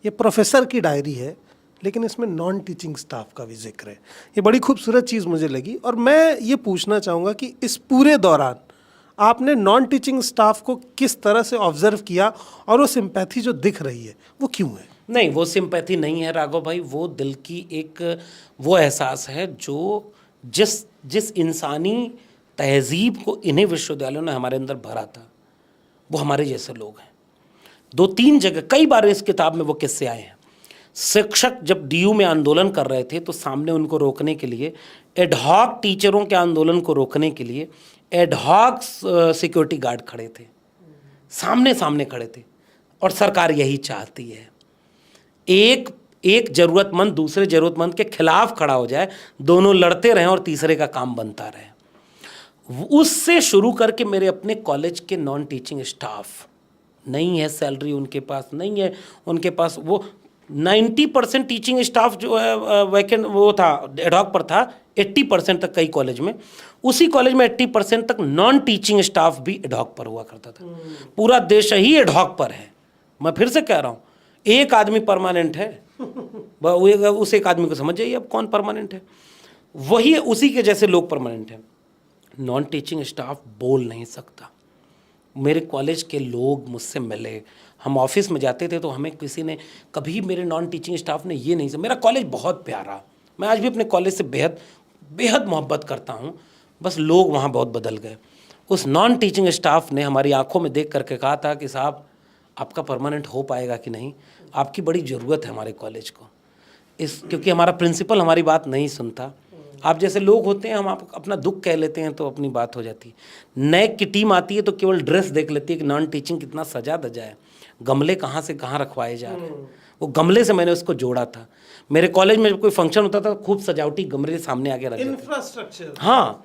ये प्रोफेसर की डायरी है, लेकिन इसमें नॉन टीचिंग स्टाफ का भी जिक्र है। ये बड़ी खूबसूरत चीज़ मुझे लगी। और मैं ये पूछना चाहूँगा कि इस पूरे दौरान आपने नॉन टीचिंग स्टाफ को किस तरह से ऑब्जर्व किया, और वो सिंपैथी जो दिख रही है वो क्यों है? नहीं, वो सिंपैथी नहीं है राघव भाई, वो दिल की एक वो एहसास है जो जिस इंसानी तहजीब को इन्हें विश्वविद्यालयों ने हमारे अंदर भरा था, वो हमारे जैसे लोग हैं। 2-3 जगह कई बार इस किताब में वो किस्से आए हैं। शिक्षक जब डीयू में आंदोलन कर रहे थे तो सामने उनको रोकने के लिए एडहॉक, टीचरों के आंदोलन को रोकने के लिए एडहॉक सिक्योरिटी गार्ड खड़े थे, सामने सामने खड़े थे। और सरकार यही चाहती है, एक जरूरतमंद दूसरे जरूरतमंद के खिलाफ खड़ा हो जाए, दोनों लड़ते रहें और तीसरे का काम बनता रहे। उससे शुरू करके मेरे अपने कॉलेज के नॉन टीचिंग स्टाफ, नहीं है सैलरी उनके पास, नहीं है उनके पास, वो 90% टीचिंग स्टाफ जो है वैकेंट वो था, एडहॉक पर था, 80% तक कई कॉलेज में, उसी कॉलेज में 80% तक नॉन टीचिंग स्टाफ भी एडहॉक पर हुआ करता था। पूरा देश ही एडहॉक पर है। मैं फिर से कह रहा हूँ, एक आदमी परमानेंट है, उस एक आदमी को समझ जाइए अब कौन परमानेंट है, वही उसी के जैसे लोग परमानेंट हैं। नॉन टीचिंग स्टाफ बोल नहीं सकता। मेरे कॉलेज के लोग मुझसे मिले, हम ऑफिस में जाते थे तो हमें किसी ने कभी, मेरे नॉन टीचिंग स्टाफ ने ये नहीं, मेरा कॉलेज बहुत प्यारा, मैं आज भी अपने कॉलेज से बेहद बेहद मोहब्बत करता हूँ, बस लोग वहाँ बहुत बदल गए। उस नॉन टीचिंग स्टाफ ने हमारी आंखों में देख करके कहा था कि साहब आपका परमानेंट हो पाएगा कि नहीं, आपकी बड़ी ज़रूरत है हमारे कॉलेज को, क्योंकि हमारा प्रिंसिपल हमारी बात नहीं सुनता। आप जैसे लोग होते हैं, हम आप अपना दुख कह लेते हैं तो अपनी बात हो जाती है। नए की टीम आती है तो केवल ड्रेस देख लेती है कि नॉन टीचिंग कितना सजा धजा है, गमले कहाँ से कहाँ रखवाए जा रहे हैं। वो गमले से मैंने उसको जोड़ा था। मेरे कॉलेज में जब कोई फंक्शन होता था खूब सजावटी गमले सामने आके रख, इंफ्रास्ट्रक्चर। हाँ,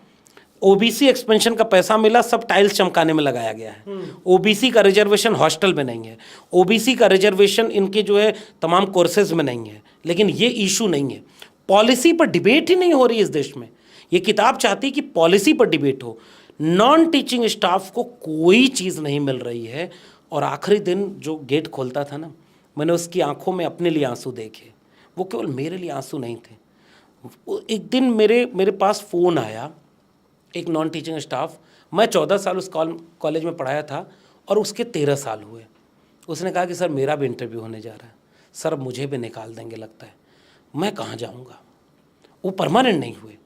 ओबीसी एक्सपेंशन का पैसा मिला, सब टाइल्स चमकाने में लगाया गया है। ओबीसी का रिजर्वेशन हॉस्टल में नहीं है, ओबीसी का रिजर्वेशन इनके जो है तमाम कोर्सेज में नहीं है, लेकिन ये इशू नहीं है। पॉलिसी पर डिबेट ही नहीं हो रही इस देश में। ये किताब चाहती है कि पॉलिसी पर डिबेट हो। नॉन टीचिंग स्टाफ को कोई चीज़ नहीं मिल रही है। और आखिरी दिन जो गेट खोलता था ना, मैंने उसकी आंखों में अपने लिए आंसू देखे, वो केवल मेरे लिए आंसू नहीं थे। एक दिन मेरे पास फ़ोन आया, एक नॉन टीचिंग स्टाफ, मैं 14 साल उस कॉलेज में पढ़ाया था और उसके 13 साल हुए। उसने कहा कि सर मेरा भी इंटरव्यू होने जा रहा है, सर मुझे भी निकाल देंगे लगता है, मैं कहाँ जाऊँगा। वो परमानेंट नहीं हुए।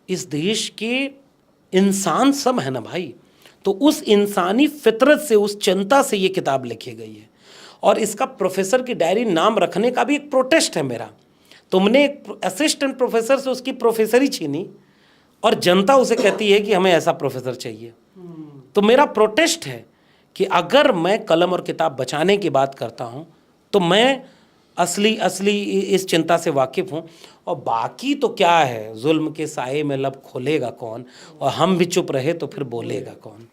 इस देश के इंसान सब है ना भाई, तो उस इंसानी फितरत से, उस चिंता से ये किताब लिखी गई है। और इसका प्रोफेसर की डायरी नाम रखने का भी एक प्रोटेस्ट है मेरा। तुमने एक असिस्टेंट प्रोफेसर से उसकी प्रोफेसरी छीनी और जनता उसे कहती है कि हमें ऐसा प्रोफेसर चाहिए। तो मेरा प्रोटेस्ट है कि अगर मैं कलम और किताब बचाने की बात करता हूँ तो मैं असली इस चिंता से वाकिफ़ हूँ। और बाकी तो क्या है, जुल्म के साए में लब खोलेगा कौन, और हम भी चुप रहे तो फिर बोलेगा कौन।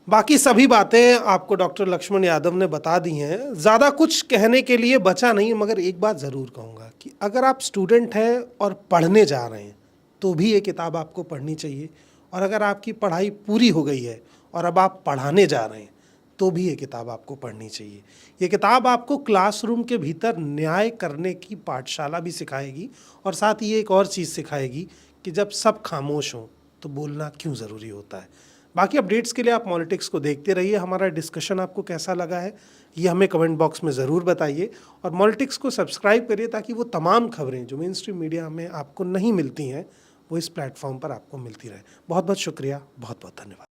बाकी सभी बातें आपको डॉक्टर लक्ष्मण यादव ने बता दी हैं। ज़्यादा कुछ कहने के लिए बचा नहीं, मगर एक बात ज़रूर कहूँगा कि अगर आप स्टूडेंट हैं और पढ़ने जा रहे हैं तो भी ये किताब आपको पढ़नी चाहिए। और अगर आपकी पढ़ाई पूरी हो गई है और अब आप पढ़ाने जा रहे हैं तो भी ये किताब आपको पढ़नी चाहिए। ये किताब आपको क्लासरूम के भीतर न्याय करने की पाठशाला भी सिखाएगी, और साथ ही एक और चीज़ सिखाएगी कि जब सब खामोश हों तो बोलना क्यों ज़रूरी होता है। बाकी अपडेट्स के लिए आप मॉलिटिक्स को देखते रहिए। हमारा डिस्कशन आपको कैसा लगा है ये हमें कमेंट बॉक्स में ज़रूर बताइए, और मॉलिटिक्स को सब्सक्राइब करिए ताकि वो तमाम खबरें जो मेन स्ट्रीम मीडिया में आपको नहीं मिलती हैं वो इस प्लेटफॉर्म पर आपको मिलती रहे। बहुत बहुत शुक्रिया, बहुत बहुत धन्यवाद।